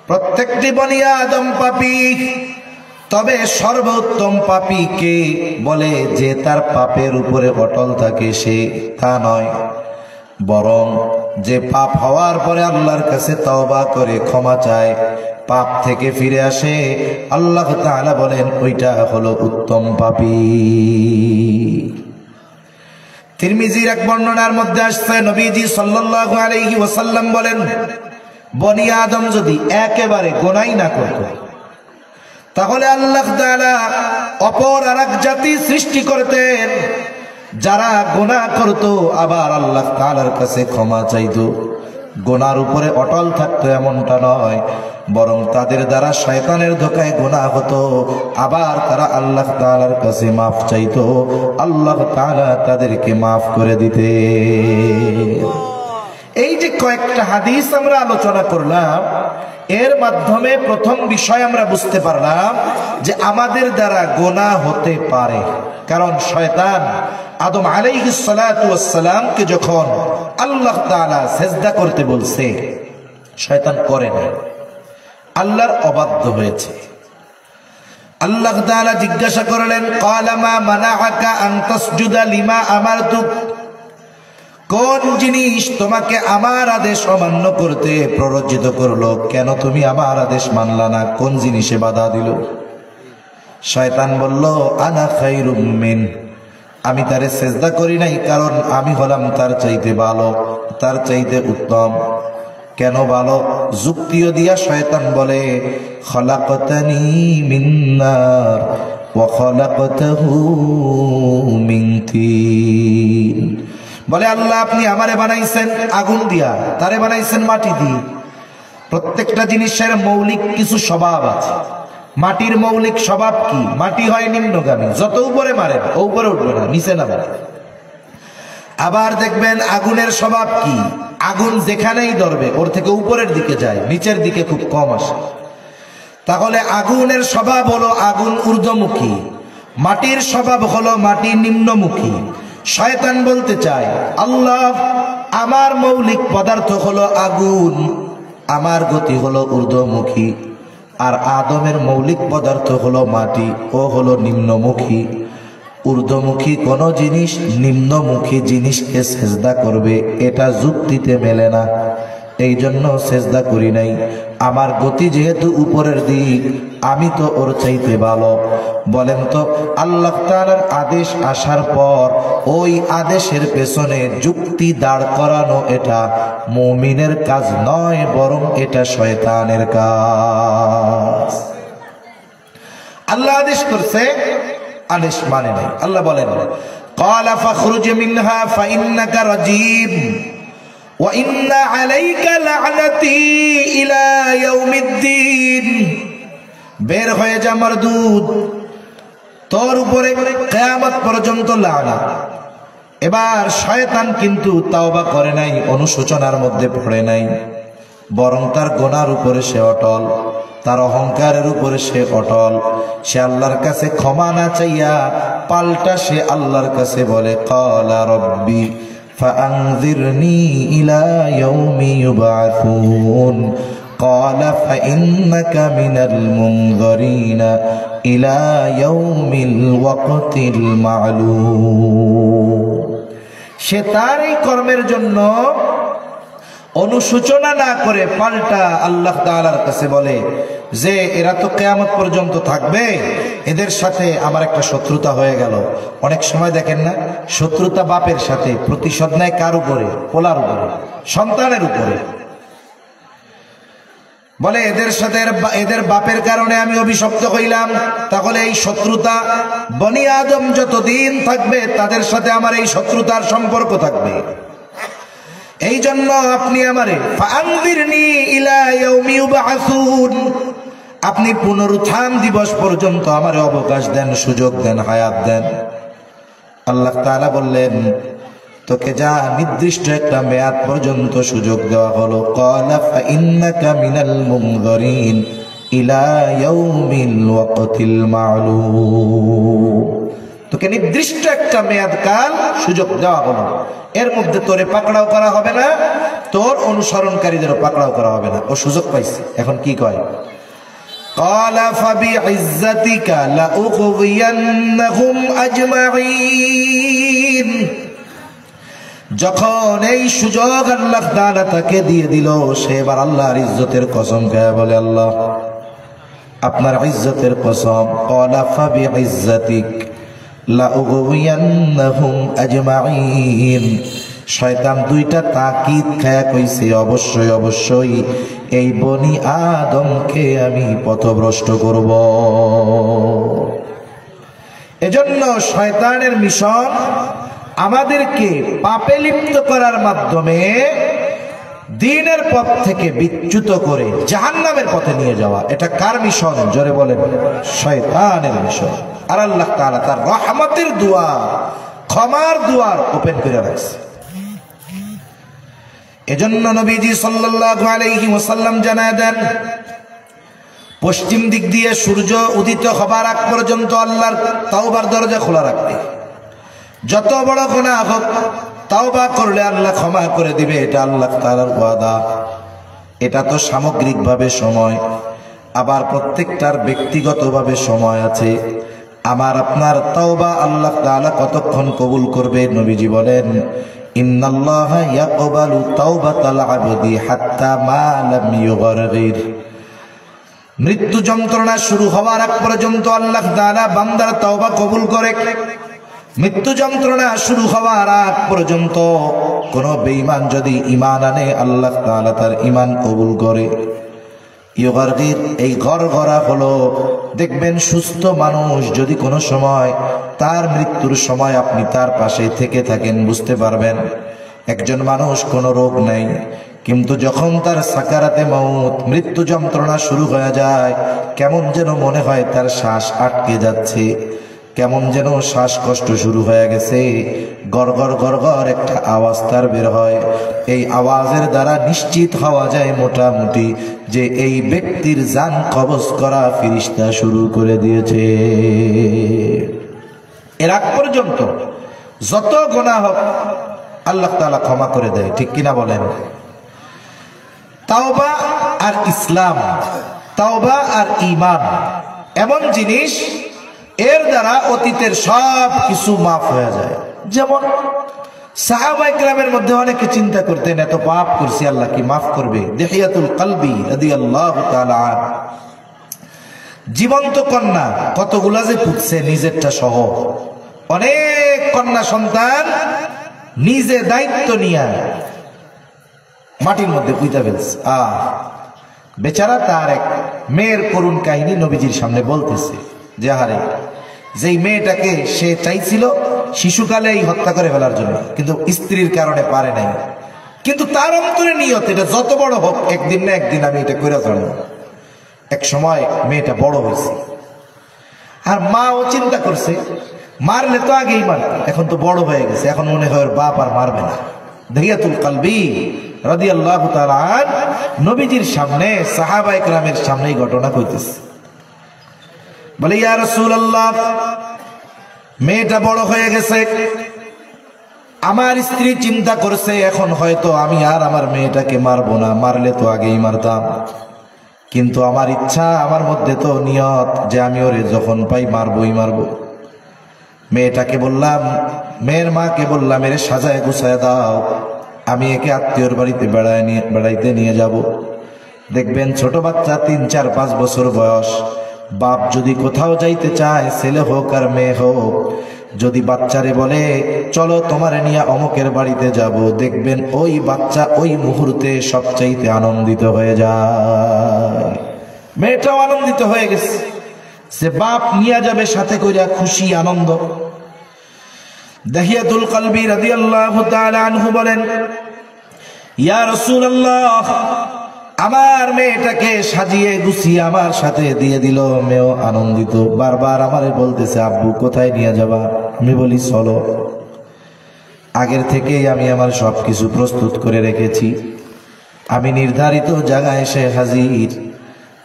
প্রত্যেকটি বনি আদম পাপী, তবে সর্বোত্তম পাপী কে? বলে, যে তার পাপের উপরে অটল থাকে সে, তা নয়, বরং যে পাপ হওয়ার পরে আল্লাহর কাছে তওবা করে ক্ষমা চায়, পাপ থেকে ফিরে আসে, আল্লাহ তাআলা বলেন ওইটা হলো উত্তম পাপী। তিরমিজির এক বর্ণনার মধ্যে আসছে, নবীজি সাল্লাল্লাহু আলাইহি ওয়াসাল্লাম বলেন, বনি আদম যদি একেবারে গুনাহ না করত, তাহলে আল্লাহ তাআলা অপর আরেক জাতি সৃষ্টি করতেন যারা গুনাহ করত, আবার আল্লাহ তাআলার কাছে ক্ষমা চাইতো। গুনার উপরে অটল থাকতো এমনটা নয়, বরং তাদের দ্বারা শয়তানের ধোঁকায় গুনাহ হতো, আবার তারা আল্লাহ তাআলার কাছে মাফ চাইতো, আল্লাহ তাআলা তাদেরকে মাফ করে দিতে। এই যে কয়েকটা হাদিস আমরা আলোচনা করলাম, এর মাধ্যমে প্রথম বিষয় আমরা বুঝতে পারলাম যে আমাদের দ্বারা গুনাহ হতে পারে। কারণ শয়তান আদম আলাইহিস সালাতু ওয়াস সালামকে যখন আল্লাহ তাআলা সিজদা করতে বলছে, শয়তান করে না, আল্লাহর অবাধ্য হয়েছে। আল্লাহ তাআলা জিজ্ঞাসা করলেন, ক্বালা মা মানাআকা আন তাসজুদা লিমা আমারতুক, কোন জিনিস তোমাকে আমার আদেশ অমান্য করতে প্ররোচিত করলো? কেন তুমি আমার আদেশ মানলা না? কোন জিনিসে বাধা দিল? শয়তান বলল, আনা খায়রুম মিন, আমি তারে সিজদা করি নাই কারণ আমি হলাম তার চাইতে ভালো, তার চাইতে উত্তম। কেন ভালো? যুক্তিও দিয়া শয়তান বলে, খলাকতানি মিন নার ওয়া খলাকতাহু মিন তিন, বলে আল্লাহ আপনি আমারে বানাইছেন আগুন দিয়া, তারে বানাইছেন মাটি দিয়ে। প্রত্যেকটা জিনিসের মৌলিক কিছু স্বভাব আছে। মাটির মৌলিক স্বভাব কি? মাটি হয় নিম্নগামী, যত উপরে মারে ও উপরে উঠবে না, নিচে নামে। আবার দেখবেন আগুনের স্বভাব কি? আগুন যেখানেই ধরবে ওর থেকে উপরের দিকে যায়, নিচের দিকে খুব কম আসে। তাহলে আগুনের স্বভাব হলো আগুন ঊর্ধ্বমুখী, মাটির স্বভাব হলো মাটি নিম্নমুখী। শয়তান বলতে চায়, আল্লাহ আমার মৌলিক পদার্থ হলো আগুন, আমার গতি হলো ঊর্ধ্বমুখী, আর আদমের মৌলিক পদার্থ হলো মাটি, ও হলো নিম্নমুখী। ঊর্ধ্বমুখী কোন জিনিস নিম্নমুখী জিনিসকে সেজদা করবে, এটা যুক্তিতে মেলে না। এই জন্য সেজদা করি নাই। আমার গতি যেহেতু উপরের দিক, আমি তো ওর চাইতে ভালো। বলেন তো, আল্লাহ তাআলার আদেশ আসার পর ওই আদেশের পেছনে যুক্তি দাঁড় করানো এটা মুমিনের কাজ নয়, বরং এটা শয়তানের কাজ। আল্লাহ আদেশ করছে, আদেশ মানে নাই। আল্লাহ বলেন, ক্বালা ফাখরুজ মিনহা ফাইন্নাকা রাজীম ওয়া ইন্না আলাইকা লা'নাতি ইলা ইয়াউমিদ্দিন, বের হয়ে যা মারদুদ, তোর উপরে কিয়ামত পর্যন্ত লানত। এবার শয়তান কিন্তু তাওবা করে নাই, অনুশোচনার মধ্যে পড়ে নাই, বরং তার গুনার উপরে সে অটল, তার অহংকারের উপরে সে অটল। সে আল্লাহর কাছে ক্ষমা না চাইয়া পাল্টা সে আল্লাহর কাছে বলে, ক্বালা রব্বি ফাআনযিরনি ইলা ইয়াউমি ইউবআসুন, ক্বালা ফাইন্নাকা মিনাল মুনযিরিনা ইলা ইয়াউমিল ওয়াকতিল মা'লুম। সে তার এই কর্মের জন্য অনুশোচনা না করে পাল্টা আল্লাহ তাআলার কাছে বলে যে এরা তো কিয়ামত পর্যন্ত থাকবে, এদের সাথে আমার একটা শত্রুতা হয়ে গেল। অনেক সময় দেখেন না, শত্রুতা বাপের সাথে, প্রতিশোধ নেয় কার উপরে? পোলার উপরে, সন্তানের উপরে। বলে এদের সাথে, এদের বাপের কারণে আমি অভিশপ্ত হইলাম, তাহলে এই শত্রুতা বনি আদম যতদিন থাকবে তাদের সাথে আমার এই শত্রুতার সম্পর্ক থাকবে। এই জন্য আপনি আমারে ফাআনযিরনি ইলা ইয়াউমি ইউবআসুন, আপনি পুনরুত্থান দিবস পর্যন্ত আমারে অবকাশ দেন, সুযোগ দেন, হায়াত দেন। আল্লাহ তাআলা বললেন, তোকে যা নির্দিষ্ট একটা মেয়াদ পর্যন্ত সুযোগ দেওয়া হলো। ক্বালা ফাইন্নাকা মিনাল মুনযিরিন ইলা ইয়াউমিল ওয়াকতিল মা'লুম, তোকে নির্দিষ্ট একটা মেয়াদ কাল সুযোগ দেওয়া হলো, এর মধ্যে তোরে পাকড়াও করা হবে না, তোর অনুসরণকারীদেরও পাকড়াও করা হবে না। ও সুযোগ পাইছে, এখন কি কয়? ক্বালা ফাবিইজ্জাতিকা লাউগওয়িয়ান্নাহুম আজমাঈন, যখন এই সুযোগ আল্লাহ তাআলা তাকে দিয়ে দিল, সে এবার আল্লাহর ইজ্জতের কসম খেয়ে বলে, আল্লাহ আপনার ইজ্জতের কসম, ক্বালা ফাবিইজ্জাতিক লাউগওয়িয়ান্নাহুম আজমাইন। শয়তান দুইটা তাকিদ খায়া কইছে, অবশ্যই অবশ্যই এই বনি আদমকে আমি পথভ্রষ্ট করব। এজন্য শয়তানের মিশন আমাদেরকে পাপে লিপ্ত করার মাধ্যমে দ্বীনের পথ থেকে বিচ্যুত করে জাহান্নামের পথে নিয়ে যাওয়া। এটা কার মিশন? জোরে বলেন, শয়তানের মিশন। আর আল্লাহ তাআলা তার রহমতের দুয়ার, ক্ষমার দুয়ার ওপেন করে রাখছে। এজন্য নবীজি সাল্লাল্লাহু আলাইহি ওয়াসাল্লাম জানায় দেন, পশ্চিম দিক দিয়ে সূর্য উদিত হবার আগ পর্যন্ত আল্লাহর তাওবার দরজা খোলা রাখবে। যত বড় গুনাহ হোক, তাওবা করলে আল্লাহ ক্ষমা করে দিবে, এটা আল্লাহ তাআলার ওয়াদা। এটা তো সামগ্রিকভাবে সময়, আবার প্রত্যেকটার ব্যক্তিগতভাবে সময় আছে। আমার আপনার তাওবা আল্লাহ তাআলা কতক্ষণ কবুল করবে? নবীজি বলেন, ইন্নাল্লাহা ইয়াকবালু তাওবাতাল আবদি হাত্তা মা লাম ইউগরগির। মৃত্যু যন্ত্রণা শুরু হওয়ার আগ পর্যন্ত আল্লাহ তাআলা বান্দার তাওবা কবুল করে। মৃত্যু যন্ত্রণা শুরু হওয়ার আগ পর্যন্ত কোন বেঈমান যদি ঈমান আনে, আল্লাহ তাআলা তার ঈমান কবুল করে। ইউগরগির, এই গড়গড়া হলো, দেখবেন সুস্থ মানুষ যদি কোনো সময় তার মৃত্যুর সময় আপনি তার পাশে থেকে থাকেন, বুঝতে পারবেন একজন মানুষ কোনো রোগ নেই, কিন্তু যখন তার সাকারাতে মউত, মৃত্যু যন্ত্রণা শুরু হয়ে যায়, কেমন যেন মনে হয় তার শ্বাস আটকে যাচ্ছে, কেমন যেন শ্বাসকষ্ট শুরু হয়ে গেছে, গড়গড় গড়গড় একটা আওয়াজ তার বের হয়। এই আওয়াজের দ্বারা নিশ্চিত হওয়া যায় মোটামুটি যে এই ব্যক্তির জান কবজ করা ফেরেশতা শুরু করে দিয়েছে। এর আগ পর্যন্ত যত গুনাহ হোক আল্লাহ তাআলা ক্ষমা করে দেয়, ঠিক কিনা বলেন? তাওবা আর ইসলাম, তাওবা আর ঈমান এমন জিনিস, এর দ্বারা অতীতের সব কিছু মাফ হয়ে যায়। যেমন সাহাবায়ে কেরামের মধ্যে অনেকে চিন্তা করতেন, এত পাপ করছি, আল্লাহ কি মাফ করবে? দিহিয়াতুল কলবি রাদিয়াল্লাহু তাআলা আনহু, জীবন্ত কন্যা কতগুলা যে পুতছে নিজেরটা সহ, অনেক কন্যা সন্তান নিজে দায়িত্ব নিয়ে মাটির মধ্যে পুঁতে ফেলছে। বেচারা তার এক মেয়ের করুণ কাহিনী নবীজির সামনে বলতেছে যে, হারে যেই মেয়েটাকে সে চাইছিল শিশুকালেই হত্যা করে ফেলার জন্য, কিন্তু স্ত্রীর কারণে পারে নাই, কিন্তু তার অন্তরে নিয়ত এটা যত বড় হোক, একদিন না একদিন আমি এটা করে ফেলব। এক সময় মেয়েটা বড় হয়েছে, আর মাও চিন্তা করছে মারলে তো আগেই মারত, এখন তো বড় হয়ে গেছে, এখন মনে হয় ওর বাপ আর মারবে না। দিহিয়াতুল কলবি রাদিয়াল্লাহু তাআলা আনহু নবীজির সামনে, সাহাবায়ে কেরামের সামনেই ঘটনা কইতেছে। বলে, ইয়া রাসূলুল্লাহ, মেয়েটা বড় হয়ে গেছে, আমার স্ত্রী চিন্তা করছে এখন হয়তো আমি আর আমার মেয়েটাকে মারবো না, মারলে তো আগেই মারতাম, কিন্তু আমার ইচ্ছা, আমার মধ্যে তো নিয়ত যে আমি ওরে যখন পাই মারবই মারবো। মেয়েটাকে বললাম, মেয়ের মাকে বললাম, এরে সাজায় গুছায় দাও, আমি একে আত্মীয়র বাড়িতে বেড়াইতে নিয়ে যাব। দেখবেন ছোট বাচ্চা, 3, 4, 5 বছর বয়স, বাপ যদি কোথাও যাইতে চায়, ছেলে হোক আর মেয়ে হোক, যদি বাচ্চারে বলে চলো তোমারে নিয়ে অমুকের বাড়িতে যাব, দেখবেন ওই বাচ্চা ওই মুহূর্তে সবচাইতে আনন্দিত হয়ে যায়। মেয়েটাও আনন্দিত হয়ে গেছে যে বাপ নিয়ে যাবে সাথে কইরা, খুশি আনন্দ। দিহিয়াতুল কলবি রাদিয়াল্লাহু তাআলা আনহু বলেন, ইয়া রাসূলুল্লাহ, আমার মেয়েটাকে সাজিয়ে গুছিয়ে আমার সাথে দিয়ে দিল, মেয়েও আনন্দিত, বারবার আমারে বলতেছে, আব্বু কোথায় নিয়ে যাবা? আমি বলি চলো। আগের থেকেই আমি আমার সবকিছু প্রস্তুত করে রেখেছি, আমি নির্ধারিত জায়গায় এসে হাজির।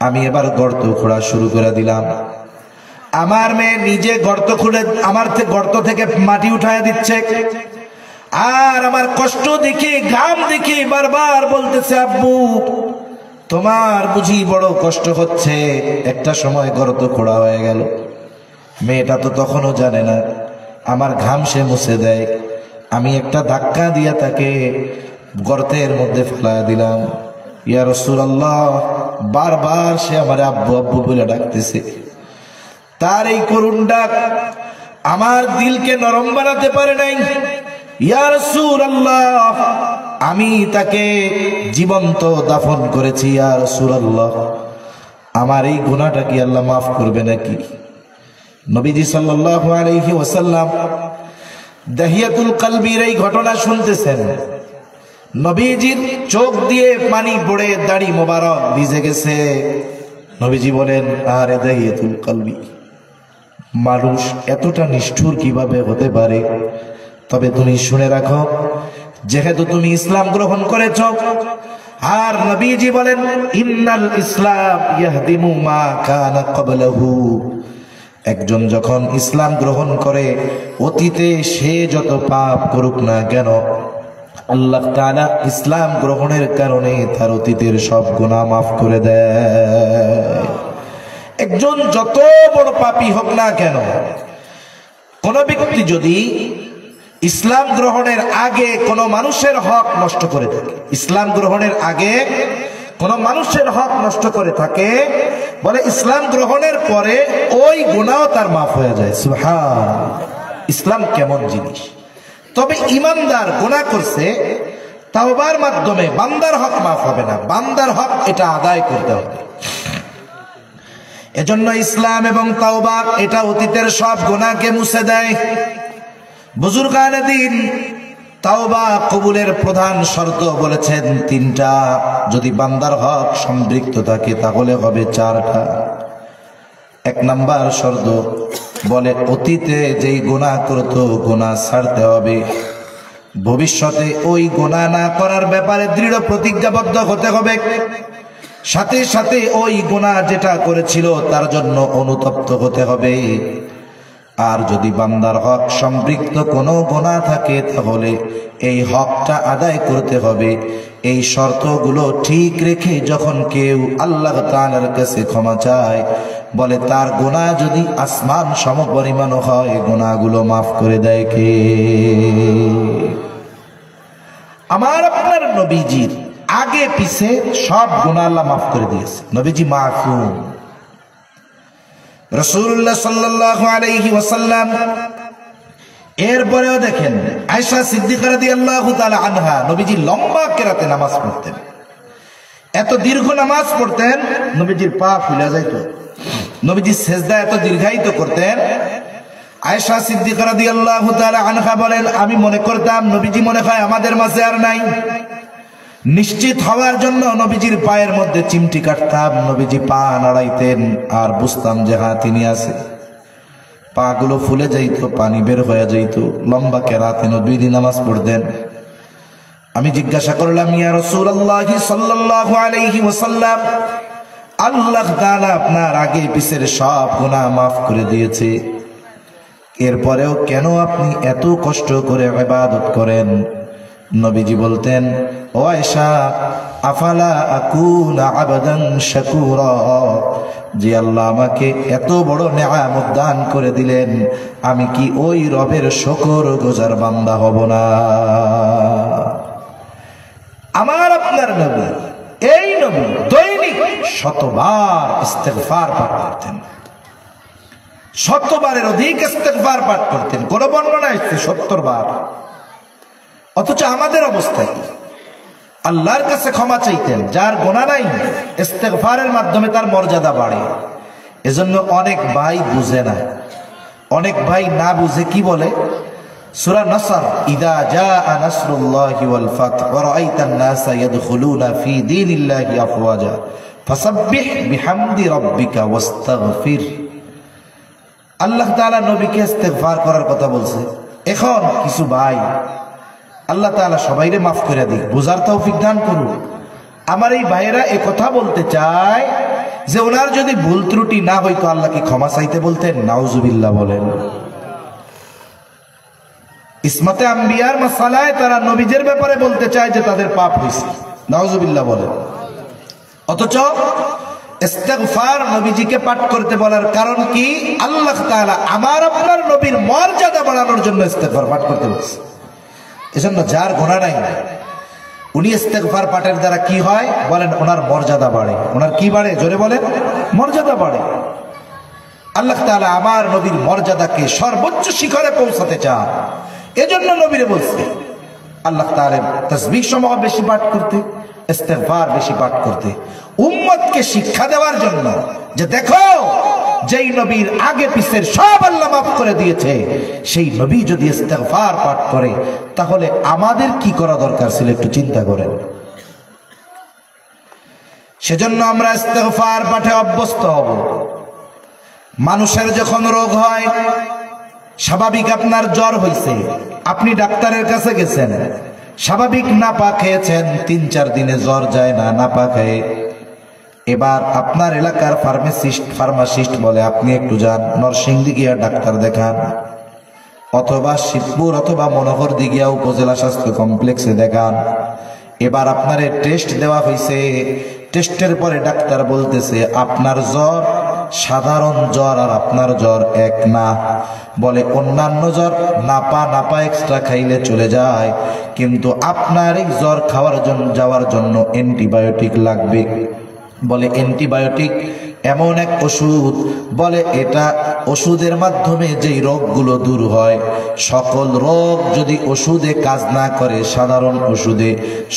আমি এবার গর্ত খোঁড়া শুরু করে দিলাম। আমার মেয়ে নিজে গর্ত খুঁড়ে আমার গর্ত থেকে মাটি উঠায় দিচ্ছে, আর আমার কষ্ট দেখে, ঘাম দেখে বারবার বলতেছে, আব্বু তোমার বুঝি বড় কষ্ট হচ্ছে। একটা সময় গর্ত খোঁড়া হয়ে গেল, মেয়েটা তো তখনও জানে না, আমার ঘাম সে মুছে দেয়, আমি একটা ধাক্কা দিয়া তাকে গর্তের মধ্যে ফেলা দিলাম। ইয়া রাসূলুল্লাহ, বারবার সে আমার আব্বু আব্বু বলে ডাকতেছে। তার এই করুণ ডাক আমার দিলকে নরম বানাতে পারে নাই। ইয়া রাসূলুল্লাহ, আমি তাকে জীবন্ত দাফন করেছি। ইয়া রাসূলুল্লাহ, আমার এই গুনাহটা কি আল্লাহ মাফ করবে নাকি? নবীজি সাল্লাল্লাহু আলাইহি ওয়াসাল্লাম দাহিয়াতুল কলবির এই ঘটনা শুনতেছেন। নবীজির চোখ দিয়ে পানি পড়ে দাড়ি মোবারক ভিজে গেছে। নবীজি বলেন, আরে দাহিয়াতুল কলবি, মানুষ এতটা নিষ্ঠুর কিভাবে হতে পারে? তবে তুমি শুনে রাখো, যেহেতু তুমি ইসলাম গ্রহণ করেছ, আর নবীজি বলেন, ইন্নাল ইসলাম ইয়াহদিমু মা কানা ক্বাবলাহু, একজন যখন ইসলাম গ্রহণ করে অতীতে সে যত পাপ করুক না কেন, আল্লাহ তাআলা ইসলাম গ্রহণের কারণে তার অতীতের সব গুনাহ মাফ করে দেয়। একজন যত বড় পাপী হোক না কেন, কোন ব্যক্তি যদি ইসলাম গ্রহণের আগে কোন মানুষের হক নষ্ট করে থাকে, ইসলাম গ্রহণের আগে কোন মানুষের হক নষ্ট করে থাকে, বলে ইসলাম গ্রহণের পরে ওই গুনাহ তার মাফ হয়ে যায়। সুবহানাল্লাহ, ইসলাম কেমন জিনিস! তবে ইমানদার গুনাহ করছে, তাওবার মাধ্যমে বান্দার হক মাফ হবে না, বান্দার হক এটা আদায় করতে হবে। এজন্য ইসলাম এবং তাওবা এটা অতীতের সব গুনাহকে মুছে দেয়। বুজুর্গানে দিন তাওবা কবুলের প্রধান শর্ত বলেছেন তিনটা। যদি বান্দার হক সম্পৃক্ত থাকে তাহলে হবে চারটা। এক নাম্বার শর্ত বলে, অতীতে যেই গুনাহ করত গুনাহ ছাড়তে হবে, ভবিষ্যতে ওই গুনাহ না করার ব্যাপারে দৃঢ় প্রতিজ্ঞাবদ্ধ হতে হবে, সাথে সাথে ওই গুনাহ যেটা করেছিল তার জন্য অনুতপ্ত হতে হবে। আর যদি বান্দার হক সম্পৃক্ত কোনো গুনাহ থাকে তাহলে এই হকটা আদায় করতে হবে। এই শর্তগুলো ঠিক রেখে যখন কেউ আল্লাহ তাআলার কাছে ক্ষমা চায়, বলে তার গুনাহ যদি আসমান সমপরিমাণ হয়, গুনাহগুলো মাফ করে দেয় কে? আমার আপনার নবীজির আগে পিছে সব গুনাহ আল্লাহ মাফ করে দিয়েছে। নবীজি মাসুম। রাসূলুল্লাহ সাল্লাল্লাহু আলাইহি ওয়াসাল্লাম এরপরেও দেখেন, আয়েশা সিদ্দিকা রাদিয়াল্লাহু তাআলা আনহা, নবীজি লম্বা কেরাতে নামাজ পড়তেন, এত দীর্ঘ নামাজ পড়তেন নবীজির পা ফুলে যাইত। নবীজি সেজদা এত দীর্ঘায়িত করতেন। আয়েশা সিদ্দিকা রাদিয়াল্লাহু তাআলা আনহা বলেন, আমি মনে করতাম নবীজি মনে হয় আমাদের মাঝে আর নাই। নিশ্চিত হওয়ার জন্য নবীজির পায়ের মধ্যে চিমটি কাটতাম, নবীজি পা নাড়াইতেন আর বুঝতাম যে হ্যাঁ তিনি আছে। পা গুলো ফুলে যাইত, পানি বের হয়ে যাইত। লম্বা কেরাতে নবীজি নামাজ পড়তেন। আমি জিজ্ঞাসা করলাম, ইয়া রাসূলুল্লাহ সাল্লাল্লাহু আলাইহি ওয়াসাল্লাম, আল্লাহ তাআলা আপনার আগে পিছের সব গুনাহ মাফ করে দিয়েছে, এরপরেও কেন আপনি এত কষ্ট করে ইবাদত করেন? নবীজি বলতেন, ও আয়েশা, আফালা আকুনা আবদান শাকুরা, যে আল্লাহ আমাকে এত বড় নেয়ামত দান করে দিলেন, আমি কি ওই রবের শুকরগুজার বান্দা হব না? আমার আপনার নবী, এই নবী দৈনিক শতবার ইস্তেগফার পাঠ করতেন, শতবারের অধিক ইস্তেগফার পাঠ করতেন। কোন বর্ণনা এসেছে 70 বার। অথচ আমাদের অবস্থা কি? আল্লাহর কাছে ক্ষমা চাইতেন, যার গুনাহ নাই ইস্তেগফারের মাধ্যমে তার মর্যাদা বাড়ে। এজন্য অনেক ভাই বুঝে না, অনেক ভাই না বুঝে কি বলে, সূরা নসর, ইদা জাআ নাসরুল্লাহি ওয়াল ফাতহ ওয়া রাআইতান নাসা ইয়াদখুলুনা ফি দীনিল্লাহি আফওয়াজা ফাসাব্বিহ বিহামদি রাব্বিকা ওয়াস্তাগফির। আল্লাহ তাআলা নবীকে ইস্তেগফার করার কথা বলছে। এখন কিছু ভাই, আল্লাহ তাআলা সবাইরে মাফ করে দিক, বুঝার তৌফিক দান করুন। আমার এই ভাইয়েরা এ কথা বলতে চায় যে ওনার যদি ভুল ত্রুটি না হইতো আল্লাহকে ক্ষমা চাইতে বলতেন। নাউজুবিল্লাহ বলেন। ইসমাতে আম্বিয়ার মাসালায় তারা নবীদের ব্যাপারে বলতে চায় যে তাদের পাপ হয়েছে। নাউজুবিল্লাহ বলেন। অথচ ইস্তেগফার নবীজিকে পাঠ করতে বলার কারণ কি? আল্লাহ তাআলা আমার আপনার নবীর মর্যাদা বাড়ানোর জন্য ইস্তেগফার পাঠ করতে বলছে। এজন্য যার গুনাহ নাই উনি ইস্তেগফার পাঠের দ্বারা কি হয় বলেন, ওনার মর্যাদা বাড়ে। ওনার কি বাড়ে? জোরে বলেন, মর্যাদা বাড়ে। আল্লাহ তাআলা আমার নবীর মর্যাদাকে সর্বোচ্চ শিখরে পৌঁছাতে চান, এজন্য নবীরে বলছে আল্লাহ তাআলা তাসবিহ সমূহ বেশি পাঠ করতে, ইস্তেগফার বেশি পাঠ করতে, উম্মতকে শিক্ষা দেওয়ার জন্য যে দেখো যেই নবীর আগে পিছের সব আল্লাহ মাফ করে দিয়েছে, সেই নবী যদি ইস্তেগফার পাঠ করে তাহলে আমাদের কি করা দরকার ছিল একটু চিন্তা করেন। সেজন্য আমরা ইস্তেগফার পাঠে অভ্যস্ত হব। মানুষের যখন রোগ হয়, স্বাভাবিক আপনার জ্বর হয়েছে, আপনি ডাক্তারের কাছে গেছেন, স্বাভাবিক নাপা খেয়েছেন, 3-4 দিনে জ্বর যায় না নাপা খেয়ে। এবার আপনার এলাকার ফার্মাসিস্ট বলে আপনি একটু যান নরসিংদী গিয়া ডাক্তার দেখান, অথবা শিবপুর অথবা মনোহর দিঘিয়া উপজেলা স্বাস্থ্য কমপ্লেক্সে দেখান। এবার আপনারে টেস্ট দেওয়া হয়েছে, টেস্টের পরে ডাক্তার বলতেছে আপনার জ্বর সাধারণ জ্বর আর আপনার জ্বর এক না। বলে অন্যান্য জ্বর নাপা এক্সট্রা খাইলে চলে যায়, কিন্তু আপনার এই জ্বর যাওয়ার জন্য অ্যান্টিবায়োটিক লাগবে। বলে অ্যান্টিবায়োটিক এমন এক ওষুধ, বলে এটা ওষুধের মাধ্যমে যেই রোগগুলো দূর হয়, সকল রোগ যদি ওষুধে কাজ না করে, সাধারণ ওষুধে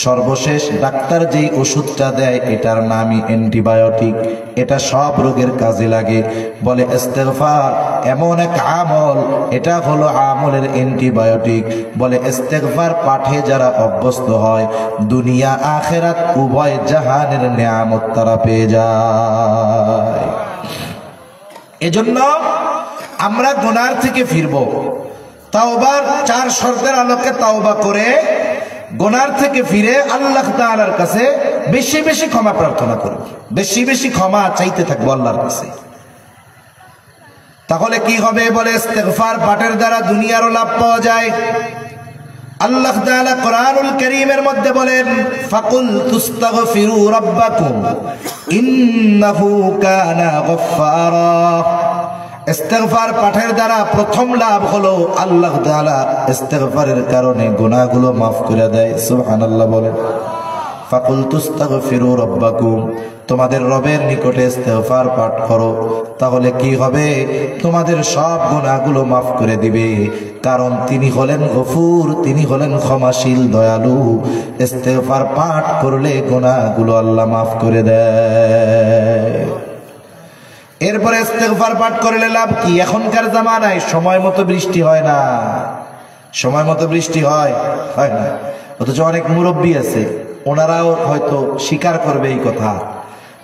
সর্বশেষ ডাক্তার যেই ওষুধটা দেয় এটার নামই অ্যান্টিবায়োটিক, এটা সব রোগের কাজে লাগে। বলে ইস্তেগফার এমন এক আমল, এটা হলো আমলের অ্যান্টিবায়োটিক। বলে ইস্তেগফার পাঠে যারা অভ্যস্ত হয়, দুনিয়া আখিরাত উভয় জাহানের নিয়ামত তারা পেয়ে যায়। এজন্য আমরা গুনার থেকে ফিরবো, তাওবার 4 শর্তের আলোকে তাওবা করে গুনার থেকে ফিরে আল্লাহ তাআলার কাছে বেশি বেশি ক্ষমা প্রার্থনা করব, বেশি বেশি ক্ষমা চাইতে থাকবো আল্লাহর কাছে। তাহলে কি হবে? বলে ইস্তেগফার পাঠের দ্বারা দুনিয়ারও লাভ পাওয়া যায়। আল্লাহ তাআলা কোরআনুল কারীমের মধ্যে বলেন ফাকুল তুস্তাগফিরু রাব্বাকুম ইন্নাহু কানা গফফারা। ইস্তেগফার পাঠের দ্বারা প্রথম লাভ হলো আল্লাহ তাআলা ইস্তেগফারের কারণে গুনাহগুলো মাফ করে দেয়। সুবহানাল্লাহ বলেন। ফাকুল তুস্তাগফিরু রাব্বাকুম, তোমাদের রবের নিকটে ইস্তেগফার পাঠ করো, তাহলে কি হবে? তোমাদের সব গুনাহগুলো মাফ করে দিবে, কারণ তিনি হলেন গফুর, তিনি হলেন ক্ষমাশীল দয়ালু। ইস্তেগফার পাঠ করলে গুনাহগুলো আল্লাহ মাফ করে দেয়। এরপরে ইস্তেগফার পাঠ করলে লাভ কি? এখনকার জামানায় সময় মতো বৃষ্টি হয় না, সময় মতো বৃষ্টি হয় না, অথচ অনেক মুরব্বী আছে, ওনারাও হয়তো স্বীকার করবে এই কথা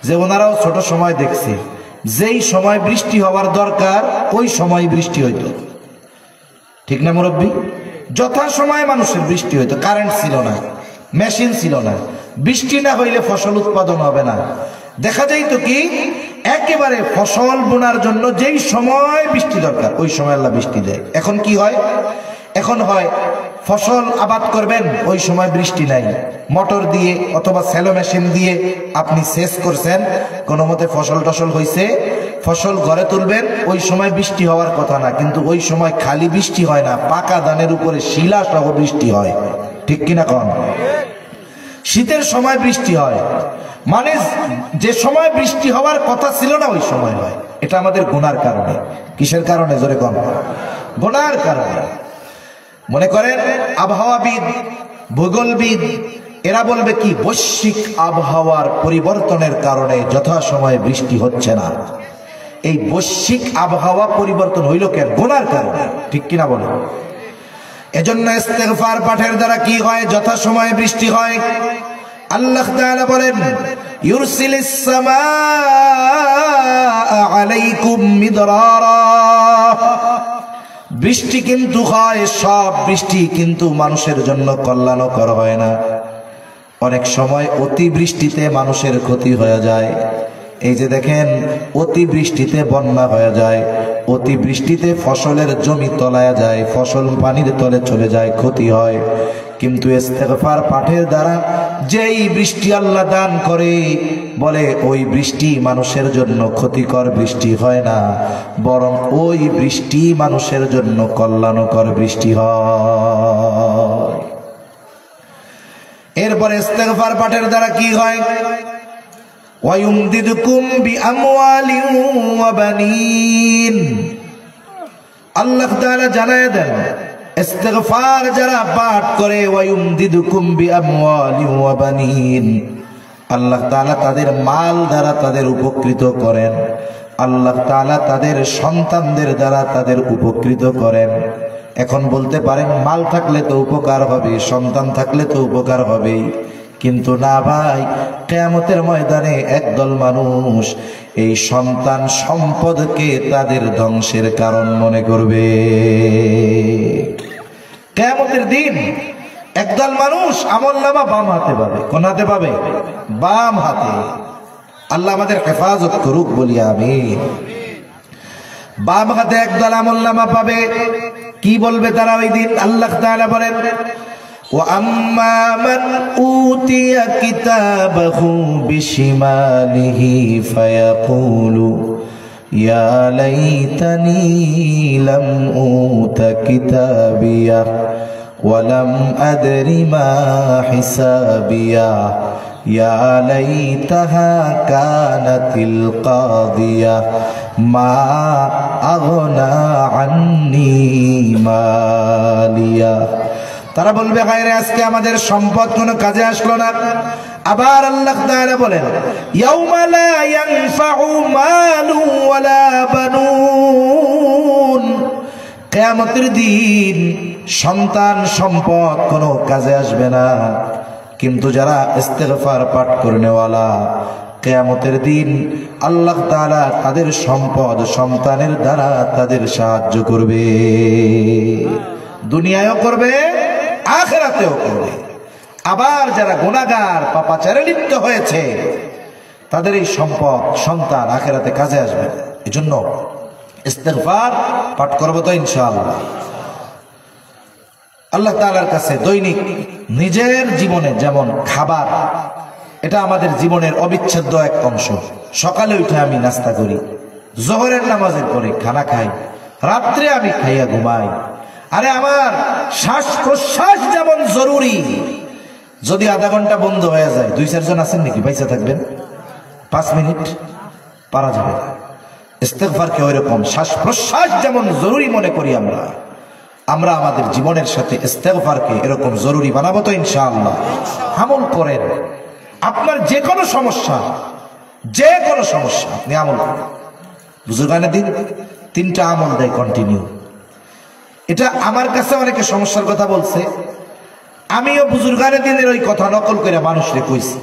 যে ওনারাও ছোট সময় দেখছে যেই সময় বৃষ্টি হওয়ার দরকার ওই সময় বৃষ্টি হইতো। ঠিক না মুরব্বী? যথা সময় মানুষের বৃষ্টি হইতো, কারেন্ট ছিল না, মেশিন ছিল না, বৃষ্টি না হইলে ফসল উৎপাদন হবে না। দেখা যাইতো কি একেবারে ফসল বোনার জন্য যেই সময় বৃষ্টি দরকার ওই সময় আল্লাহ বৃষ্টি দেয়। এখন কি হয়? এখন হয় ফসল আবাদ করবেন, ওই সময় বৃষ্টি নাই, মোটর দিয়ে অথবা স্যালো মেশিন দিয়ে আপনি সেচ করছেন, কোনো মতে ফসল টসল হয়েছে, ফসল ঘরে তুলবেন, ওই সময় বৃষ্টি হওয়ার কথা না, কিন্তু ওই সময় খালি বৃষ্টি হয় না, পাকা ধানের উপরে শিলা সহ বৃষ্টি হয়। ঠিক কিনা কন? শীতের সময় বৃষ্টি হয়, মানে যে সময় বৃষ্টি হওয়ার কথা ছিল না ওই সময় হয়। এটা আমাদের গুনার কারণে। কিসের কারণে? জোরে কন। গুনার কারণে। মনে করেন আবহাওয়াবিদ, ভূগোলবিদ, এরা বলবে কি বৈশ্বিক আবহাওয়ার পরিবর্তনের কারণে যথাসময়ে বৃষ্টি হচ্ছে না। এই বৈশ্বিক আবহাওয়া পরিবর্তন হইল কেন? গুনার কারণে। ঠিক কিনা বলে? এজন্য ইস্তেগফার পাঠের দ্বারা কি হয়? যথাসময়ে বৃষ্টি হয়। আল্লাহ তাআলা বলেন ইউরসিলিস সামাআ আলাইকুম মিদরারা। বৃষ্টি কিন্তু হয়, সব বৃষ্টি কিন্তু মানুষের জন্য কল্যাণকর হয় না। অনেক সময় অতিবৃষ্টিতে মানুষের ক্ষতি হয়ে যায়। এই যে দেখেন অতিবৃষ্টিতে বন্যা হয়ে যায়, অতিবৃষ্টিতে ফসলের জমি তলায় যায়, ফসল পানির তলে চলে যায়, ক্ষতি হয়। কিন্তু ইস্তেগফার পাঠের দ্বারা যেই বৃষ্টি আল্লাহ দান করে, বলে ওই বৃষ্টি মানুষের জন্য ক্ষতিকর বৃষ্টি হয় না, বরং ওই বৃষ্টি মানুষের জন্য কল্যাণকর বৃষ্টি হয়। এরপরে ইস্তেগফার পাঠের দ্বারা কি হয়? ওয়ায়ুমদিদুকুম বিআমওয়ালিন ওয়া বানিন। আল্লাহ তাআলা জানায় দেন ইস্তেগফার যারা পাঠ করে ওয়ায়ুমদিদুকুম বিআমওয়ালিন ওয়া বানিন, আল্লাহ তাআলা তাদের মাল দ্বারা তাদের উপকৃত করেন, আল্লাহ তাআলা তাদের সন্তানদের দ্বারা তাদের উপকৃত করেন। এখন বলতে পারেন মাল থাকলে তো উপকার হবে, সন্তান থাকলে তো উপকার হবে, কিন্তু না ভাই, কিয়ামতের ময়দানে একদল মানুষ এই সন্তান সম্পদকে তাদের ধ্বংসের কারণ মনে করবে। কিয়ামতের দিন একদল মানুষ আমলনামা বাম হাতে পাবে। কোন হাতে পাবে? বাম হাতে। আল্লাহ আমাদের হেফাজত করুক, বলি আমিন। বাম হাতে একদল আমলনামা পাবে। কি বলবে তারা ওই দিন? আল্লাহ তাআলা বলেন, وَأَمَّا مَنْ أُوتِيَ كِتَابَهُ بِشِمَالِهِ فَيَقُولُ يَا لَيْتَنِي لَمْ أُوتَ كِتَابِيَهْ وَلَمْ أَدْرِ مَا حِسَابِيَهْ يَا لَيْتَهَا كَانَتِ الْقَاضِيَةَ مَا أَغْنَى عَنِّي مَالِيَهْ। তারা বলবে, হায় রে, আজকে আমাদের সম্পদ কোনো কাজে আসলো না। আবার আল্লাহ তাআলা বলেন, ইয়াউমা লা ইয়ানফাউ মালু ওয়ালা বানুন। কিয়ামতের দিন সন্তান সম্পদ কোনো কাজে আসবে না, কিন্তু যারা ইস্তেগফার পাঠ করনেওয়ালা, কিয়ামতের দিন আল্লাহ তাআলা তাদের সম্পদ সন্তানের দ্বারা তাদের সাহায্য করবে। দুনিয়ায়ও করবে, আখিরাতেও করবে। আবার যারা গুনাহগার পাপাচারে লিপ্ত হয়েছে, তাদের এই সম্পদ সন্তান আখিরাতে কাজে আসবে। এজন্য ইস্তেগফার পাঠ করব তো ইনশাআল্লাহ। আল্লাহ তাআলার কাছে দৈনিক নিজের জীবনে যেমন খাবার, এটা আমাদের জীবনের অবিচ্ছেদ্য এক অংশ। সকালে উঠে আমি নাস্তা করি, জোহরের নামাজের পরে খানা খাই, রাত্রে আমি খাইয়া ঘুমাই। আরে আমার শ্বাস প্রশ্বাস যেমন জরুরি, যদি আধা ঘন্টা বন্ধ হয়ে যায়, 2-4 জন আছেন নাকি বাইসা থাকবেন? 5 মিনিট পারা যাবে। ইস্তেগফারকে ওইরকম শ্বাস প্রশ্বাস যেমন জরুরি মনে করি আমরা আমাদের জীবনের সাথে ইস্তেগফারকে এরকম জরুরি বানাবো তো ইনশাআল্লাহ। আমল করেন। আপনার যে কোনো সমস্যা আপনি আমল করেন। বুজুর্গানে দিন 3টা আমল দেয় কন্টিনিউ। এটা আমার কাছে অনেকে সমস্যার কথা বলছে, আমিও বুজুর্গানে দিনের ওই কথা নকল করে মানুষকে কইছি।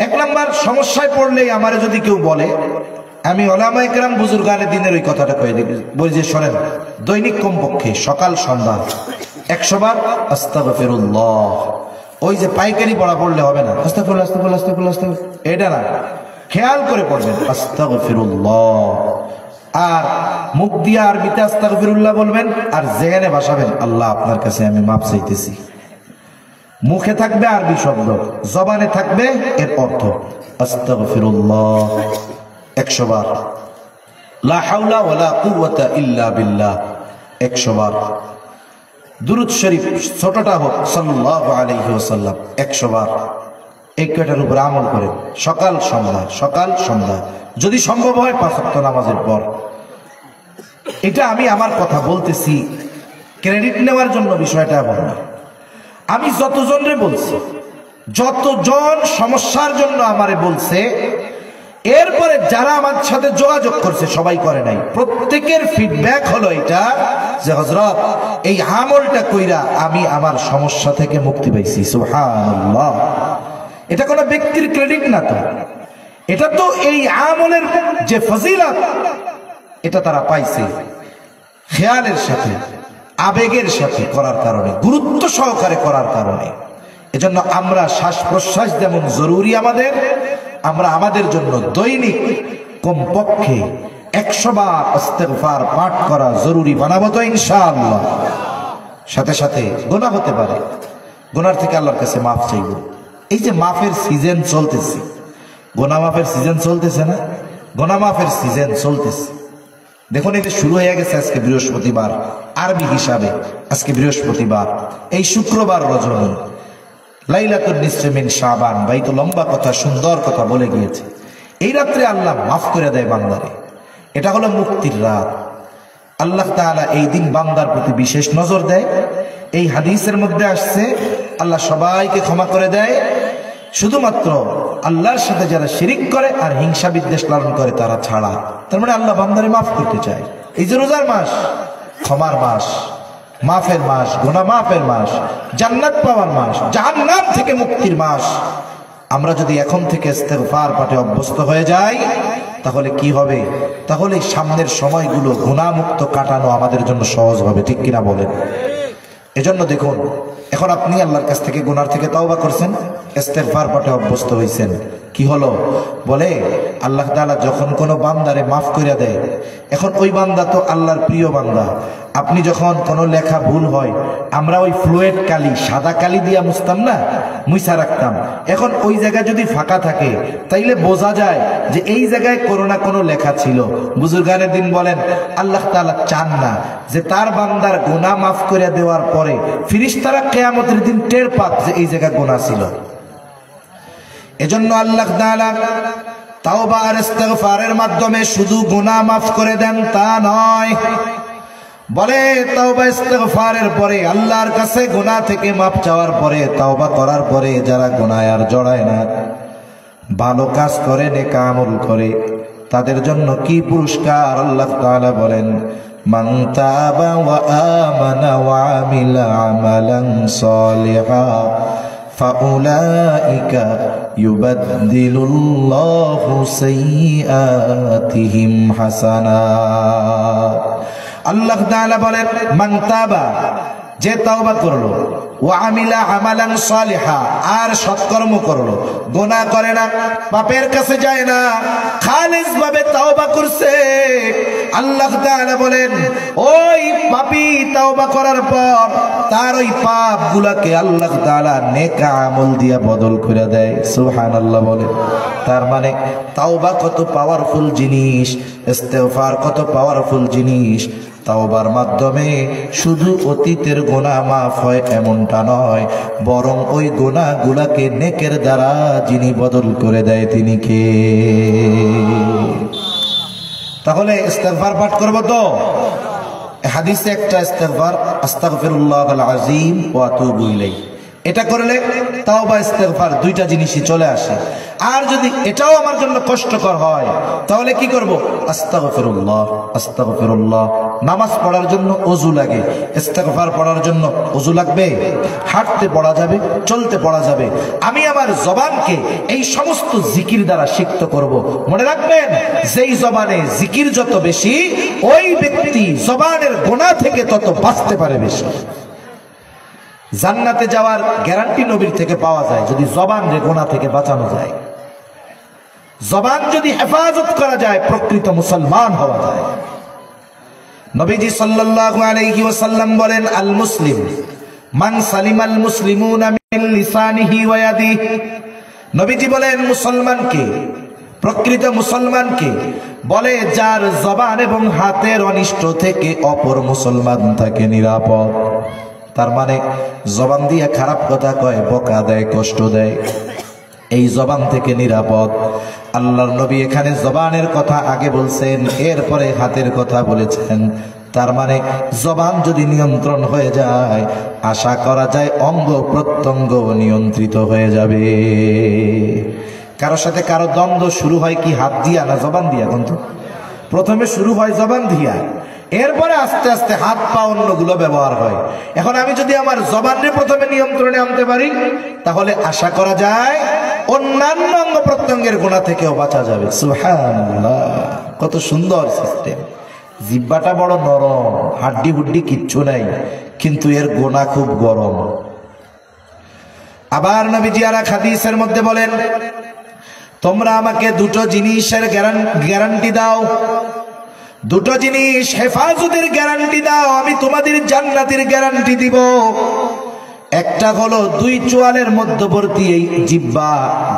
1 নাম্বার, সমস্যায় পড়লেই আমারে যদি কেউ বলে, আমি উলামায়ে কেরাম বুজুর্গানে দিনের ওই কথাটা কয়ে দিই, বলি যে শোনেন, দৈনিক কমপক্ষে সকাল সন্ধ্যা 100 বার আস্তাগফিরুল্লাহ। ওই যে পাইকারি পড়া পড়লে হবে না, আস্তাগফিরুল্লাহ আস্তাগফিরুল্লাহ আস্তাগফিরুল্লাহ আস্তাগফিরুল্লাহ, এটা না, খেয়াল করে পড়বেন আস্তাগফিরুল্লাহ। আর মুখ দিয়ে আরবিতে আস্তাগফিরুল্লাহ বলবেন, আর জেহেনে ভাসাবেন আল্লাহ আপনার কাছে আমি মাপ চাইতেছি। মুখে থাকবে আরবি শব্দ, জবানে থাকবে এর অর্থ। আস্তাগফিরুল্লাহ 100 বার, লা হাওলা ওয়ালা কুওয়াতা ইল্লা বিল্লাহ 100 বার, দুরূদ শরীফ ছোটটা হোক সাল্লাল্লাহু আলাইহি ওয়াসাল্লাম 100 বার। এই কয়টার উপর আমল করেন সকাল সন্ধ্যা, যদি সম্ভব হয় 5 ওয়াক্ত নামাজের পর। এটা আমি আমার কথা বলতেছি, ক্রেডিট নেওয়ার জন্য বিষয়টা এমন না। আমি যতজনরে বলছি, যতজন সমস্যার জন্য আমারে বলছে, এরপরে যারা আমার সাথে যোগাযোগ করছে সবাই করে নাই, প্রত্যেকের ফিডব্যাক হলো এটা যে হযরত এই আমলটা কইরা আমি আমার সমস্যা থেকে মুক্তি পাইছি। সুবহানাল্লাহ। এটা কোনো ব্যক্তির ক্রেডিট না তো, এটা তো এই আমলের যে ফজিলত, এটা তারা পাইছে খেয়ালের সাথে, আবেগের সাথে করার কারণে, গুরুত্ব সহকারে করার কারণে। এজন্য আমরা শ্বাস প্রশ্বাস যেমন জরুরি আমরা আমাদের জন্য দৈনিক কমপক্ষে 100 বার ইস্তেগফার পাঠ করা জরুরি বানাবো তো ইনশাআল্লাহ। সাথে সাথে গুনাহ হতে পারে, গুনার থেকে আল্লাহর কাছে মাফ চাইব। এই যে মাফের সিজন চলতেছে, গুনাহ মাফের সিজন চলতেছে না, গুনাহ মাফের সিজন চলতেছে। দেখুন এই যে শুরু হয়ে গেছে আজকে বৃহস্পতিবার, আরবি হিসাবে আজকে বৃহস্পতিবার, এই শুক্রবার রজনী লাইলাতুন নিসফে মিন শাবান। ভাই তো লম্বা কথা, সুন্দর কথা বলে গিয়েছে। এই রাত্রে আল্লাহ মাফ করে দেয় বান্দারে, এটা হলো মুক্তির রাত। আল্লাহ তাআলা এই দিন বান্দার প্রতি বিশেষ নজর দেয়। এই হাদিসের মধ্যে আসছে আল্লাহ সবাইকে ক্ষমা করে দেয়, শুধুমাত্র আল্লাহর সাথে যারা শিরিক করে আর হিংসা বিদ্বেষ লালন করে তারা ছাড়া। তার মানে আল্লাহ বান্দারে মাফ করতে চায়। এই যে রোজার মাস, ক্ষমার মাস, মাফের মাস, গুনাহ মাফের মাস, জান্নাত পাওয়ার মাস, জাহান্নাম থেকে মুক্তির মাস। আমরা যদি এখন থেকে ইস্তেগফার পাঠে অভ্যস্ত হয়ে যাই তাহলে কি হবে? তাহলে সামনের সময়গুলো গুনাহমুক্ত কাটানো আমাদের জন্য সহজ হবে, ঠিক কিনা বলেন? এজন্য দেখুন, এখন আপনি আল্লাহর কাছ থেকে গুনার থেকে তওবা করছেন, ইস্তেগফার পাঠে অভ্যস্ত হইছেন, কি হলো? বলে আল্লাহ তাআলা যখন কোনো বান্দারে মাফ করে দেয়, এখন ওই বান্দা তো আল্লাহর প্রিয় বান্দা। আপনি যখন কোনো লেখা ভুল হয়, আমরা ওই ফ্লুয়েড কালি, সাদা কালি দিয়া মুছতাম না, মুছা রাখতাম। এখন ওই জায়গা যদি ফাঁকা থাকে তাইলে বোঝা যায় যে এই জায়গায় কোনো না কোনো লেখা ছিল। বুজুর্গানে দিন বলেন আল্লাহ তাআলা চান না যে তার বান্দার গুনাহ মাফ করে দেওয়ার পরে ফেরেশতারা কিয়ামতের দিন টের পাক যে এই জায়গায় গুনাহ ছিল। এজন্য আল্লাহ তাআলা তাওবা আর ইস্তেগফারের মাধ্যমে শুধু গুনাহ মাফ করে দেন তা নয়, বলে তাওবা ইস্তেগফারের পরে আল্লাহর কাছে গুনাহ থেকে মাফ চাওয়ার পরে, তাওবা করার পরে যারা গুনায় আর জড়ায় না, ভালো কাজ করে, নেক আমল করে, তাদের জন্য কি পুরস্কার? আল্লাহ তাআলা বলেন মান তাবা ওয়া আমানা ওয়া আমিলা আমালান সালিহা ফাউলাইকা ইউবাদদিলুল্লাহু সাইয়্যাতিহিম হাসানাত। আল্লাহ তাআলা বলেন মান তাবা, যে তাওবা করলো, ওয়া আমিলা আমালান সালিহা, আর সৎকর্ম করলো, গুনাহ করে না, পাপের কাছে যায় না, খালিস ভাবে তাওবা করছে, আল্লাহ তাআলা বলেন ওই পাপী তাওবা করার পর তার ওই পাপগুলোকে আল্লাহ তাআলা নেক আমল দিয়া বদল করে দেয়। সুবহানাল্লাহ বলেন। তার মানে তাওবা কত পাওয়ারফুল জিনিস, ইস্তেগফার কত পাওয়ারফুল জিনিস। তাওবার মাধ্যমে শুধু অতীতের গুনাহ মাফ হয় এমনটা নয়, বরং ওই গুনাহগুলোকে নেকের দ্বারা যিনি বদল করে দেয় তিনি কে? তাহলে ইস্তেগফার পাঠ করব তো। হাদিসে একটা ইস্তেগফার, আস্তাগফিরুল্লাহাল আযীম ওয়া আতুবু ইলাইহি, এটা করলে তাওবা ইস্তেগফার দুইটা জিনিসই চলে আসে। আর যদি এটাও আমার জন্য কষ্টকর হয় তাহলে কি করব? আস্তাগফিরুল্লাহ আস্তাগফিরুল্লাহ। নামাজ পড়ার জন্য ওযু লাগে, ইস্তেগফার পড়ার জন্য ওযু লাগবে। হাঁটতে পড়া যাবে, চলতে পড়া যাবে। আমি আমার জবানকে এই সমস্ত জিকির দ্বারা সিক্ত করব। মনে রাখবেন, যেই জবানে জিকির যত বেশি, ওই ব্যক্তি জবানের গুনাহ থেকে তত বাঁচতে পারে বেশি। জান্নাতে যাওয়ার গ্যারান্টি নবীর থেকে পাওয়া যায় যদি জবান রে গুনাহ থেকে বাঁচানো যায়। জবান যদি হেফাজত করা যায়, প্রকৃত মুসলমান হওয়া যায়। নবীজি সাল্লাল্লাহু আলাইহি ওয়াসাল্লাম বলেন আল মুসলিম মান সালিমাল মুসলিমুনা মিন লিসানিহি ওয়া ইয়াদিহি। নবীজি বলেন মুসলমানকে, প্রকৃত মুসলমানকে বলে যার জবান এবং হাতের অনিষ্ট থেকে অপর মুসলমান থাকে নিরাপদ। তার মানে জবান দিয়ে খারাপ কথা কয়, বকা দেয়, কষ্ট দেয়, এই জবান থেকে নিরাপদ। আল্লাহর নবী এখানে জবানের কথা আগে বলছেন, এরপরে হাতের কথা বলেছেন। তার মানে জবান যদি নিয়ন্ত্রণ হয়ে যায়, আশা করা যায় অঙ্গ প্রত্যঙ্গ নিয়ন্ত্রিত হয়ে যাবে। কারো সাথে কারো দ্বন্দ্ব শুরু হয় কি হাত দিয়া না জবান দিয়া? কিন্তু প্রথমে শুরু হয় জবান দিয়া, এরপরে আস্তে আস্তে হাত পা অন্যগুলো ব্যবহার হয়। এখন আমি যদি আমার জবানকে প্রথমে নিয়ন্ত্রণে আনতে পারি, তাহলে আশা করা যায় অন্যান্য অঙ্গ প্রত্যঙ্গের গুনাহ থেকেও বাঁচা যাবে। সুবহানাল্লাহ, কত সুন্দর সিস্টেম। জিহ্বাটা বড় নরম, হাড্ডি হুড্ডি কিচ্ছু নাই, কিন্তু এর গুনাহ খুব গরম। আবার নবীজি আর হাদিসের মধ্যে বলেন, তোমরা আমাকে দুটো জিনিসের গ্যারান্টি দাও, দুটো জিনিস হেফাজতের গ্যারান্টি দাও, আমি তোমাদের জান্নাতের গ্যারান্টি দিব। একটা হলো দুই চোয়ালের মধ্যবর্তী এই জিহ্বা,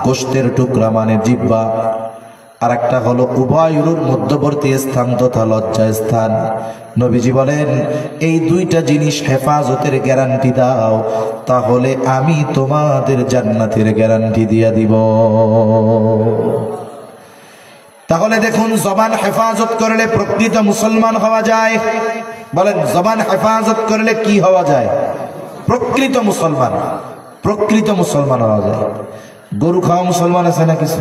গোশতের টুকরা মানে জিহ্বা। আর একটা হলো উভয়ের মধ্যবর্তী স্থান তথা লজ্জা স্থান। নবীজি বলেন এই দুইটা জিনিস হেফাজতের গ্যারান্টি দাও, তাহলে আমি তোমাদের জান্নাতের গ্যারান্টি দিয়া দিব। তাহলে দেখুন, জবান হেফাজত করলে প্রকৃত মুসলমান হওয়া যায়। বলেন, জবান হেফাজত করলে কি হওয়া যায়? প্রকৃত মুসলমান, প্রকৃত মুসলমান হওয়া যায়। গরু খাওয়া মুসলমান আছে না? কিছু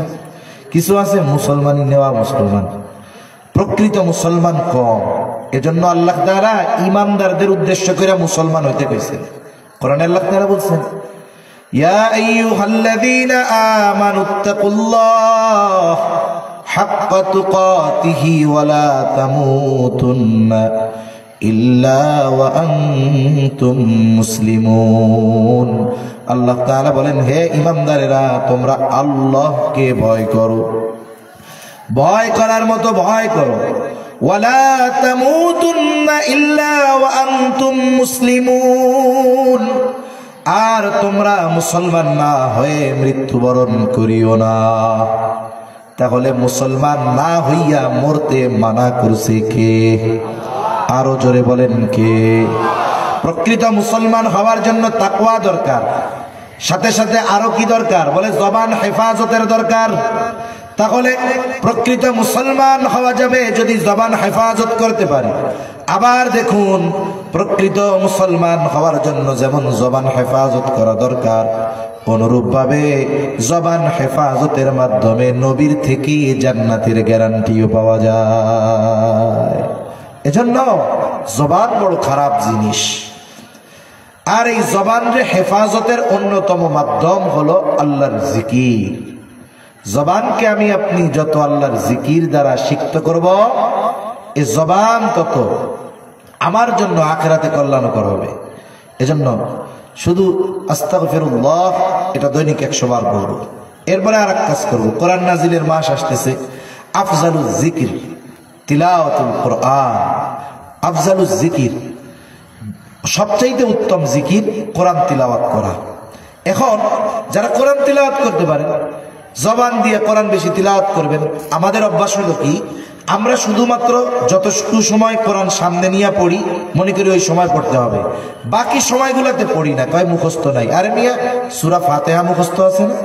কিছু আছে মুসলমানই নেওয়া মুসলমান, প্রকৃত মুসলমান কম। এজন্য আল্লাহ তাআলা ইমানদারদের উদ্দেশ্য করে মুসলমান হইতে কইছেন। কোরআনে আল্লাহ তাআলা বলছেন, ইয়া আইয়ুহাল্লাযীনা আমানুত্তাকুল্লাহ হাক্কা তুকাতিহি ওয়া লা তামুতুন্না ইল্লা ওয়া আনতুম মুসলিমুন। আল্লাহ তাআলা বলেন, হে ঈমানদারেরা, তোমরা আল্লাহকে ভয় করো, ভয় করার মতো ভয় করো। ওয়ালা তামুতুন্না ইল্লা ওয়া আনতুম মুসলিমুন, আর তোমরা মুসলমান না হয়ে মৃত্যুবরণ করিও না। তাহলে মুসলমান না হইয়া মরতে মানা করছে কে? আরো জোরে বলেন কে? প্রকৃত মুসলমান হওয়ার জন্য তাকওয়া দরকার, সাথে সাথে আরো কি দরকার? বলে জবান হেফাজতের দরকার। তাহলে প্রকৃত মুসলমান হওয়া যাবে যদি জবান হেফাজত করতে পারি। আবার দেখুন, প্রকৃত মুসলমান হওয়ার জন্য যেমন জবান হেফাজত করা দরকার, অনুরূপভাবে জবান হেফাজতের মাধ্যমে নবীর থেকে জান্নাতের গ্যারান্টিও পাওয়া যায়। এজন্য জবান বড় খারাপ জিনিস। আর এই জবানের হেফাজতের অন্যতম মাধ্যম হলো আল্লাহর জিকির। জবানকে আমি আপনি যত আল্লাহর জিকির দ্বারা সিক্ত করব, এই জবান তত আমার জন্য আখিরাতে কল্যাণকর হবে। এজন্য শুধু আস্তাগফিরুল্লাহ এটা দৈনিক 100 বার বলবো। এরপরে আর এক কাজ করবো, কোরআন নাজিলের মাস আসতেছে, আফজালুল জিকির তিলাওয়াতুল কোরআন। আফজালুল জিকির, সবচাইতে উত্তম জিকির কোরআন তিলাওয়াত করা। এখন যারা কোরআন তিলাওয়াত করতে পারে, জবান দিয়ে কোরআন বেশি তিলাওয়াত করবেন। আমাদের অভ্যাস হলো কি, আমরা শুধুমাত্র যতটুকু সময় কোরআন সামনে নিয়ে পড়ি মনে করি ওই সময় পড়তে হবে, বাকি সময়গুলোতে পড়ি না, কয় মুখস্থ নাই। আরে মিয়া, সূরা ফাতিহা মুখস্থ আছে না?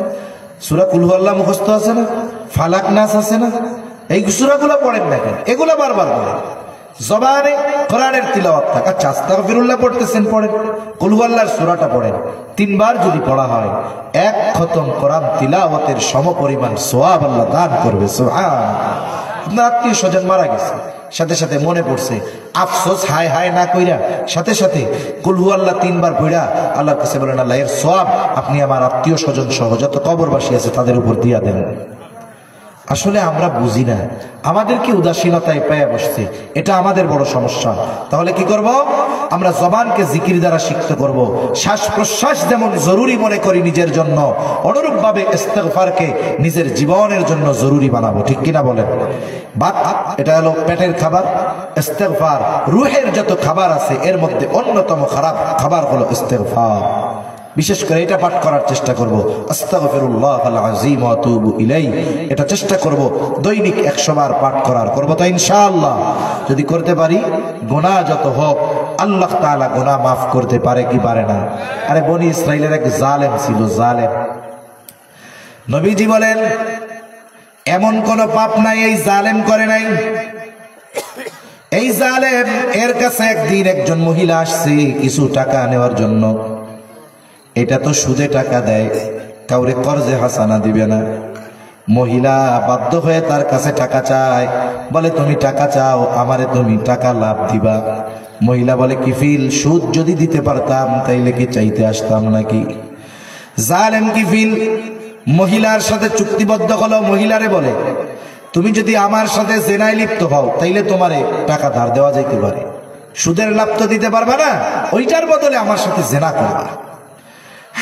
সূরা কুল হুয়াল্লাহ মুখস্থ আছে না? ফালাক নাস আছে না? এই সূরাগুলো পড়েন না কেন? এগুলো বারবার পড়েন। জবানে কোরআনের তিলাওয়াত থাক। আচ্ছা, আস্তাগফিরুল্লাহ পড়তেছেন, পড়েন। কুল হুয়াল্লাহর সূরাটা পড়েন। 3 বার যদি পড়া হয়, 1 খতম কোরআন তিলাওয়াতের সমপরিমাণ সওয়াব আল্লাহ দান করবে। সুবহানাল্লাহ। আপনার আত্মীয় স্বজন মারা গেছে, সাথে সাথে মনে পড়ছে, আফসোস হায় হায় না কইরা সাথে সাথে কুল হুয়াল্লাহ 3 বার পড়া আল্লাহর কাছে বলেন, আল্লাহ এর সওয়াব আপনি আমার আত্মীয় স্বজন সহ যত কবরবাসী আছে তাদের উপর দিয়া দেন। আসলে আমরা বুঝি না, আমাদেরকে উদাসীনতায় পেয়ে বসছে, এটা আমাদের বড় সমস্যা। তাহলে কি করব? আমরা জবানকে জিকির দ্বারা সিক্ত করব। শ্বাস প্রশ্বাস যেমন জরুরি মনে করি নিজের জন্য, অনুরূপভাবে ইস্তেগফারকে নিজের জীবনের জন্য জরুরি বানাবো। ঠিক কিনা বলেন? বাত এটা হলো পেটের খাবার, ইস্তেগফার রূহের যত খাবার আছে এর মধ্যে অন্যতম খারাপ খাবার হলো ইস্তেগফার। বিশেষ করে এটা পাঠ করার চেষ্টা করব, আস্তাগফিরুল্লাহাল আযীম ওয়া আতুবু ইলাইহি। এটা চেষ্টা করব দৈনিক 100 বার পাঠ করার। করব তো ইনশাআল্লাহ? যদি করতে পারি, গুনাহ যত হোক আল্লাহ তাআলা গুনাহ মাফ করতে পারে কি পারে না? আরে বনি ইসরাইলের এক জালেম ছিল, জালেম। নবীজি বলেন, এমন কোন পাপ নাই এই জালেম করে নাই। এই জালেম এর কাছে একদিন একজন মহিলা আসছে কিছু টাকা নেওয়ার জন্য। এটা তো সুদে টাকা দেয়, কাউরে কর্জে হাসানা দিবে না। মহিলা বাধ্য হয়ে তার কাছে টাকা চায়, বলে তুমি টাকা চাও, আমারে তুমি টাকা লাভ দিবা। মহিলা বলে, কিফিল, সুদ যদি দিতে পারতাম তাইলে কি চাইতে আসতাম নাকি? জালেম কিফিল মহিলার সাথে চুক্তিবদ্ধ হলো। মহিলারে বলে, তুমি যদি আমার সাথে জেনায় লিপ্ত হও তাইলে তোমারে টাকা ধার দেওয়া যাইতে পারে, সুদের লাভ তো দিতে পারবা না, ওইটার বদলে আমার সাথে জেনা করবা।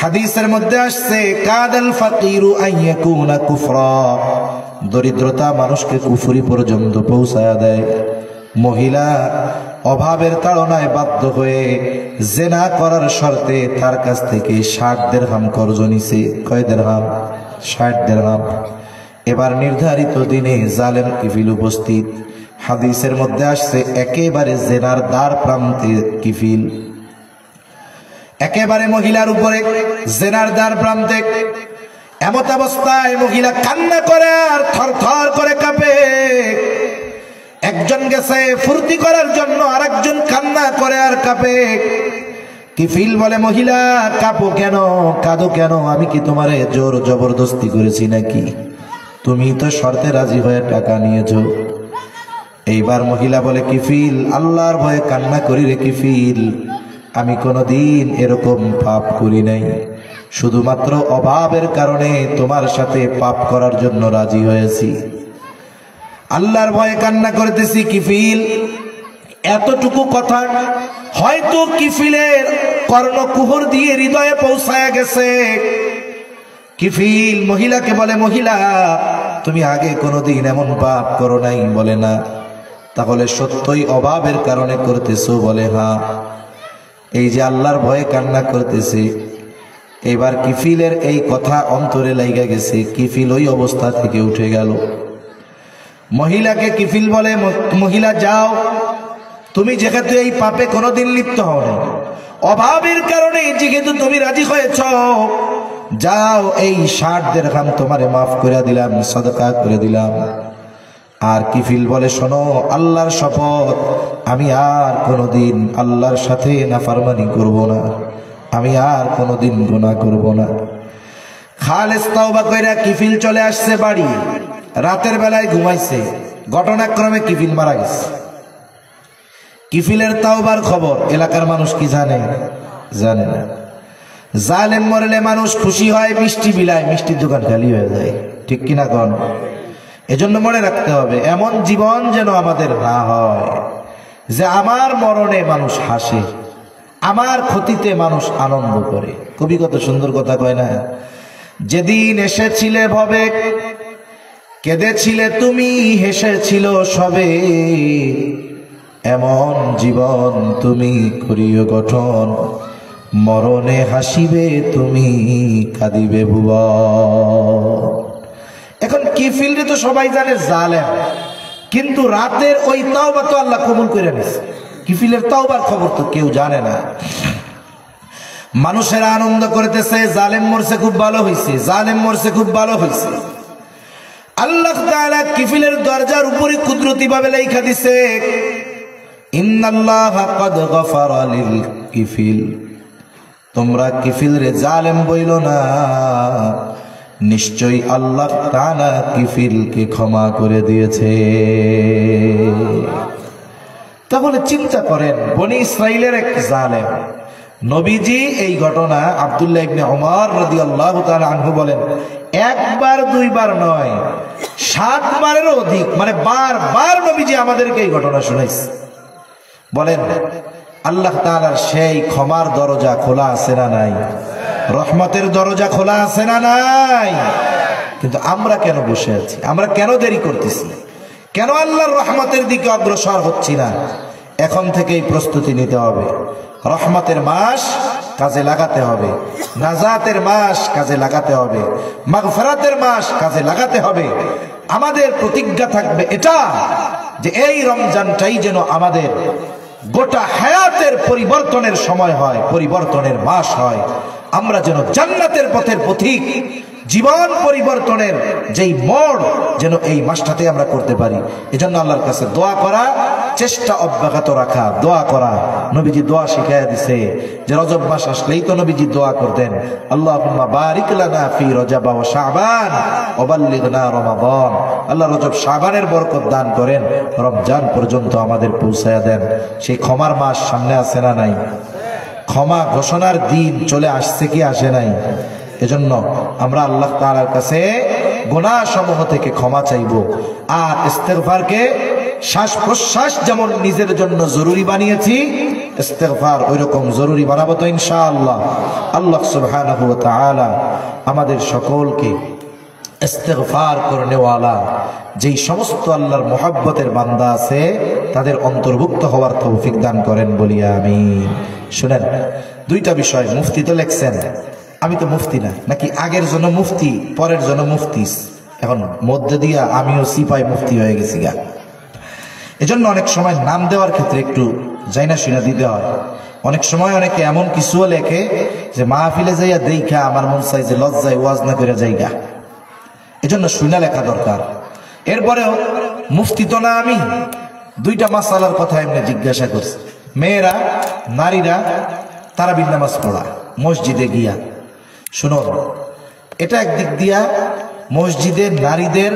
হাদিসের মধ্যে আসছে, কাদাল ফাকিরু আইয়াকুনা কুফরা, দরিদ্রতা মানুষকে কুফরি পর্যন্ত পৌঁছায়া দেয়। মহিলা অভাবের তাড়নায় বাধ্য হয়ে জেনা করার শর্তে তার কাছ থেকে 60 দিরহাম কর্জ নিছে। কয় দিরহাম? 60 দিরহাম। এবার নির্ধারিত দিনে জালেম কিফিল উপস্থিত। হাদিসের মধ্যে আসছে একেবারে জেনার দ্বার প্রান্তে কিফিল, একেবারে মহিলার উপরে জেনার দ্বার প্রান্তে। এমত অবস্থায় মহিলা কান্না করে আর থরথর করে কাঁপে। একজন গেছে ফুর্তি করার জন্য, আর একজন কান্না করে আর কাঁপে। কিফিল বলে, মহিলা কাঁপো কেন, কাঁদো কেন? আমি কি তোমারে জোর জবরদস্তি করেছি নাকি? তুমি তো শর্তে রাজি হয়ে টাকা নিয়েছো। এইবার মহিলা বলে, কিফিল আল্লাহর ভয়ে কান্না করি রে কিফিল, আমি কোনোদিন এরকম পাপ করি নাই, শুধুমাত্র অভাবের কারণে তোমার সাথে পাপ করার জন্য রাজি হয়েছি, আল্লাহর ভয়ে কান্না করতেছি। কিফিল এতটুকু কথা হয়তো কিফিলের কর্ণকুহর দিয়ে হৃদয়ে পৌঁছায় গেছে। কিফিল মহিলাকে বলে, মহিলা তুমি আগে কোনোদিন এমন পাপ করো নাই? বলে না। তাহলে সত্যই অভাবের কারণে করতেছো? বলে হ্যাঁ। এই যে আল্লাহর ভয়ে কান্না করতেছে, এবার কিফিলের এই কথা অন্তরে লাইগা গেছে। কিফিল ওই অবস্থা থেকে উঠে গেল। মহিলাকে কিফিল বলে, মহিলা যাও, তুমি যেহেতু এই পাপে কোনোদিন লিপ্ত হও না, অভাবের কারণে যেহেতু তুমি রাজি হয়েছ, যাও এই 60 দিরহাম তোমারে মাফ করে দিলাম, সদকা করে দিলাম। আর কিফিল বলে, শোনো আল্লাহর শপথ, আমি আর কোনোদিন আল্লাহর সাথে নাফরমানি করব না, আমি আর কোনোদিন গুনাহ করব না। খালেস তওবা কইরা কিফিল চলে আসছে বাড়ি। রাতের বেলায় ঘুমাইছে, ঘটনাক্রমে কিফিল মারা গেছে। কিফিলের তাওবার খবর এলাকার মানুষ কি জানে? জানে না। জালেম মরলে মানুষ খুশি হয়, মিষ্টি বিলায়, মিষ্টির দোকান খালি হয়ে যায়, ঠিক কিনা কোন? এজন্য মনে রাখতে হবে, এমন জীবন যেন আমাদের না হয় যে আমার মরণে মানুষ হাসে, আমার ক্ষতিতে মানুষ আনন্দ করে। কবি কত সুন্দর কথা কয় না, যেদিন এসেছিলে ভবে কেঁদেছিলে তুমি, হেসেছিল সবে, এমন জীবন তুমি করিও গঠন, মরণে হাসিবে তুমি, কাঁদিবে ভুবন। এখন কিফিলরে তো সবাই জানে জালেম, কিন্তু রাতের ওই তাওবা তো আল্লাহ কবুল করে নিয়েছে। কিফিলের তাওবার খবর তো কেউ জানে না। মানুষেরা আনন্দ করতেছে, জালেম মরছে খুব ভালো হয়েছে, জালেম মরছে খুব ভালো হয়েছে। আল্লাহ তাআলা কিফিলের দরজার উপরে কুদরতি ভাবে লেখা দিছে, ইন্নাল্লাহা ক্বাদ গফারা লিল কিফিল, তোমরা কিফিল রে জালেম বইলো না, নিশ্চয়ই আল্লাহ তাআলা কিফিলকে ক্ষমা করে দিয়েছে। তাহলে চিন্তা করেন, বনি ইসরাইলের এক জালেম নবীজি এই ঘটনা আব্দুল্লাহ ইবনে ওমর রাদিয়াল্লাহু তাআলা আনহু বলেন, একবার দুইবার নয়, 7 বারেরও অধিক, মানে বারবার নবীজি আমাদেরকে এই ঘটনা শুনাইছে। বলেন আল্লাহ তাআলার সেই ক্ষমার দরজা খোলা আছে না নাই? রহমতের দরজা খোলা আছে না নাই? কিন্তু আমরা কেন বসে আছি? আমরা কেন দেরি করতেছি? কেন আল্লাহর রহমতের দিকে অগ্রসর হচ্ছি না? এখন থেকেই প্রস্তুতি নিতে হবে। রহমতের মাস কাজে লাগাতে হবে, নাজাতের মাস কাজে লাগাতে হবে, মাগফিরাতের মাস কাজে লাগাতে হবে। আমাদের প্রতিজ্ঞা থাকবে এটা যে এই রমজানটাই যেন আমাদের গোটা হায়াতের পরিবর্তনের সময় হয়, পরিবর্তনের মাস হয়। আমরা যেন জান্নাতের পথের পথিক, জীবন পরিবর্তনের যেই মোড় যেন এই মাসটাতে আমরা করতে পারি। এজন্য আল্লাহর কাছে দোয়া করা, চেষ্টা অব্যাহত রাখা, দোয়া করা। নবীজি দোয়া শিখাইয়া দিছে যে রজব মাস আসলেই তো নবীজি দোয়া করতেন, আল্লাহুম্মা বারিক লানা ফি রজব ওয়া শাবান ওয়া বাল্লিগনা রমাদান। আল্লাহ রজব শাবানের বরকত দান করেন, রমজান পর্যন্ত আমাদের পৌঁছায়া দেন। সেই ক্ষমার মাস সামনে আছে না নাই? ক্ষমা ঘোষণার দিন চলে আসছে কি আসে নাই? এজন্য আমরা আল্লাহ তাআলার কাছে গুনাহ সমূহ থেকে ক্ষমা চাইব। আর ইস্তেগফারকে শ্বাস প্রশ্বাস যেমন নিজের জন্য জরুরি বানিয়েছি, ইস্তেগফার ওইরকম জরুরি বানাবো তো ইনশাআল্লাহ। আল্লাহ সুবহানাহু ওয়া তাআলা আমাদের সকলকে ইস্তেগফার করনেওয়ালা যেই সমস্ত আল্লাহর মুহাব্বতের বান্দা আছে তাদের অন্তর্ভুক্ত হওয়ার তৌফিক দান করেন বলি আমিন। শুনেন, 2টা বিষয়। মুফতি তো লেখছেন, আমি তো মুফতি না, নাকি আগের জন্য মুফতি পরের জন্য মুফতি? এখন মধ্যে দিয়া আমিও সিপাই মুফতি হয়ে গেছি গা। এজন্য অনেক সময় নাম দেওয়ার ক্ষেত্রে একটু জাইনা শুনা দিতে হয়। অনেক সময় অনেকে এমন কিছুও লেখে যে মাহফিলে যাইয়া দেখা আমার মন চাই যে লজ্জায় ওয়াজ না করে যাইগা, এজন্য শুনা লেখা দরকার। এরপরেও মুফতি তো না আমি, দুইটা মাসালার কথা এমনি জিজ্ঞাসা করছি। মেয়েরা, নারীরা তারাবির নামাজ পড়া মসজিদে গিয়া, শুনো, এটা একদিক দিয়া মসজিদে নারীদের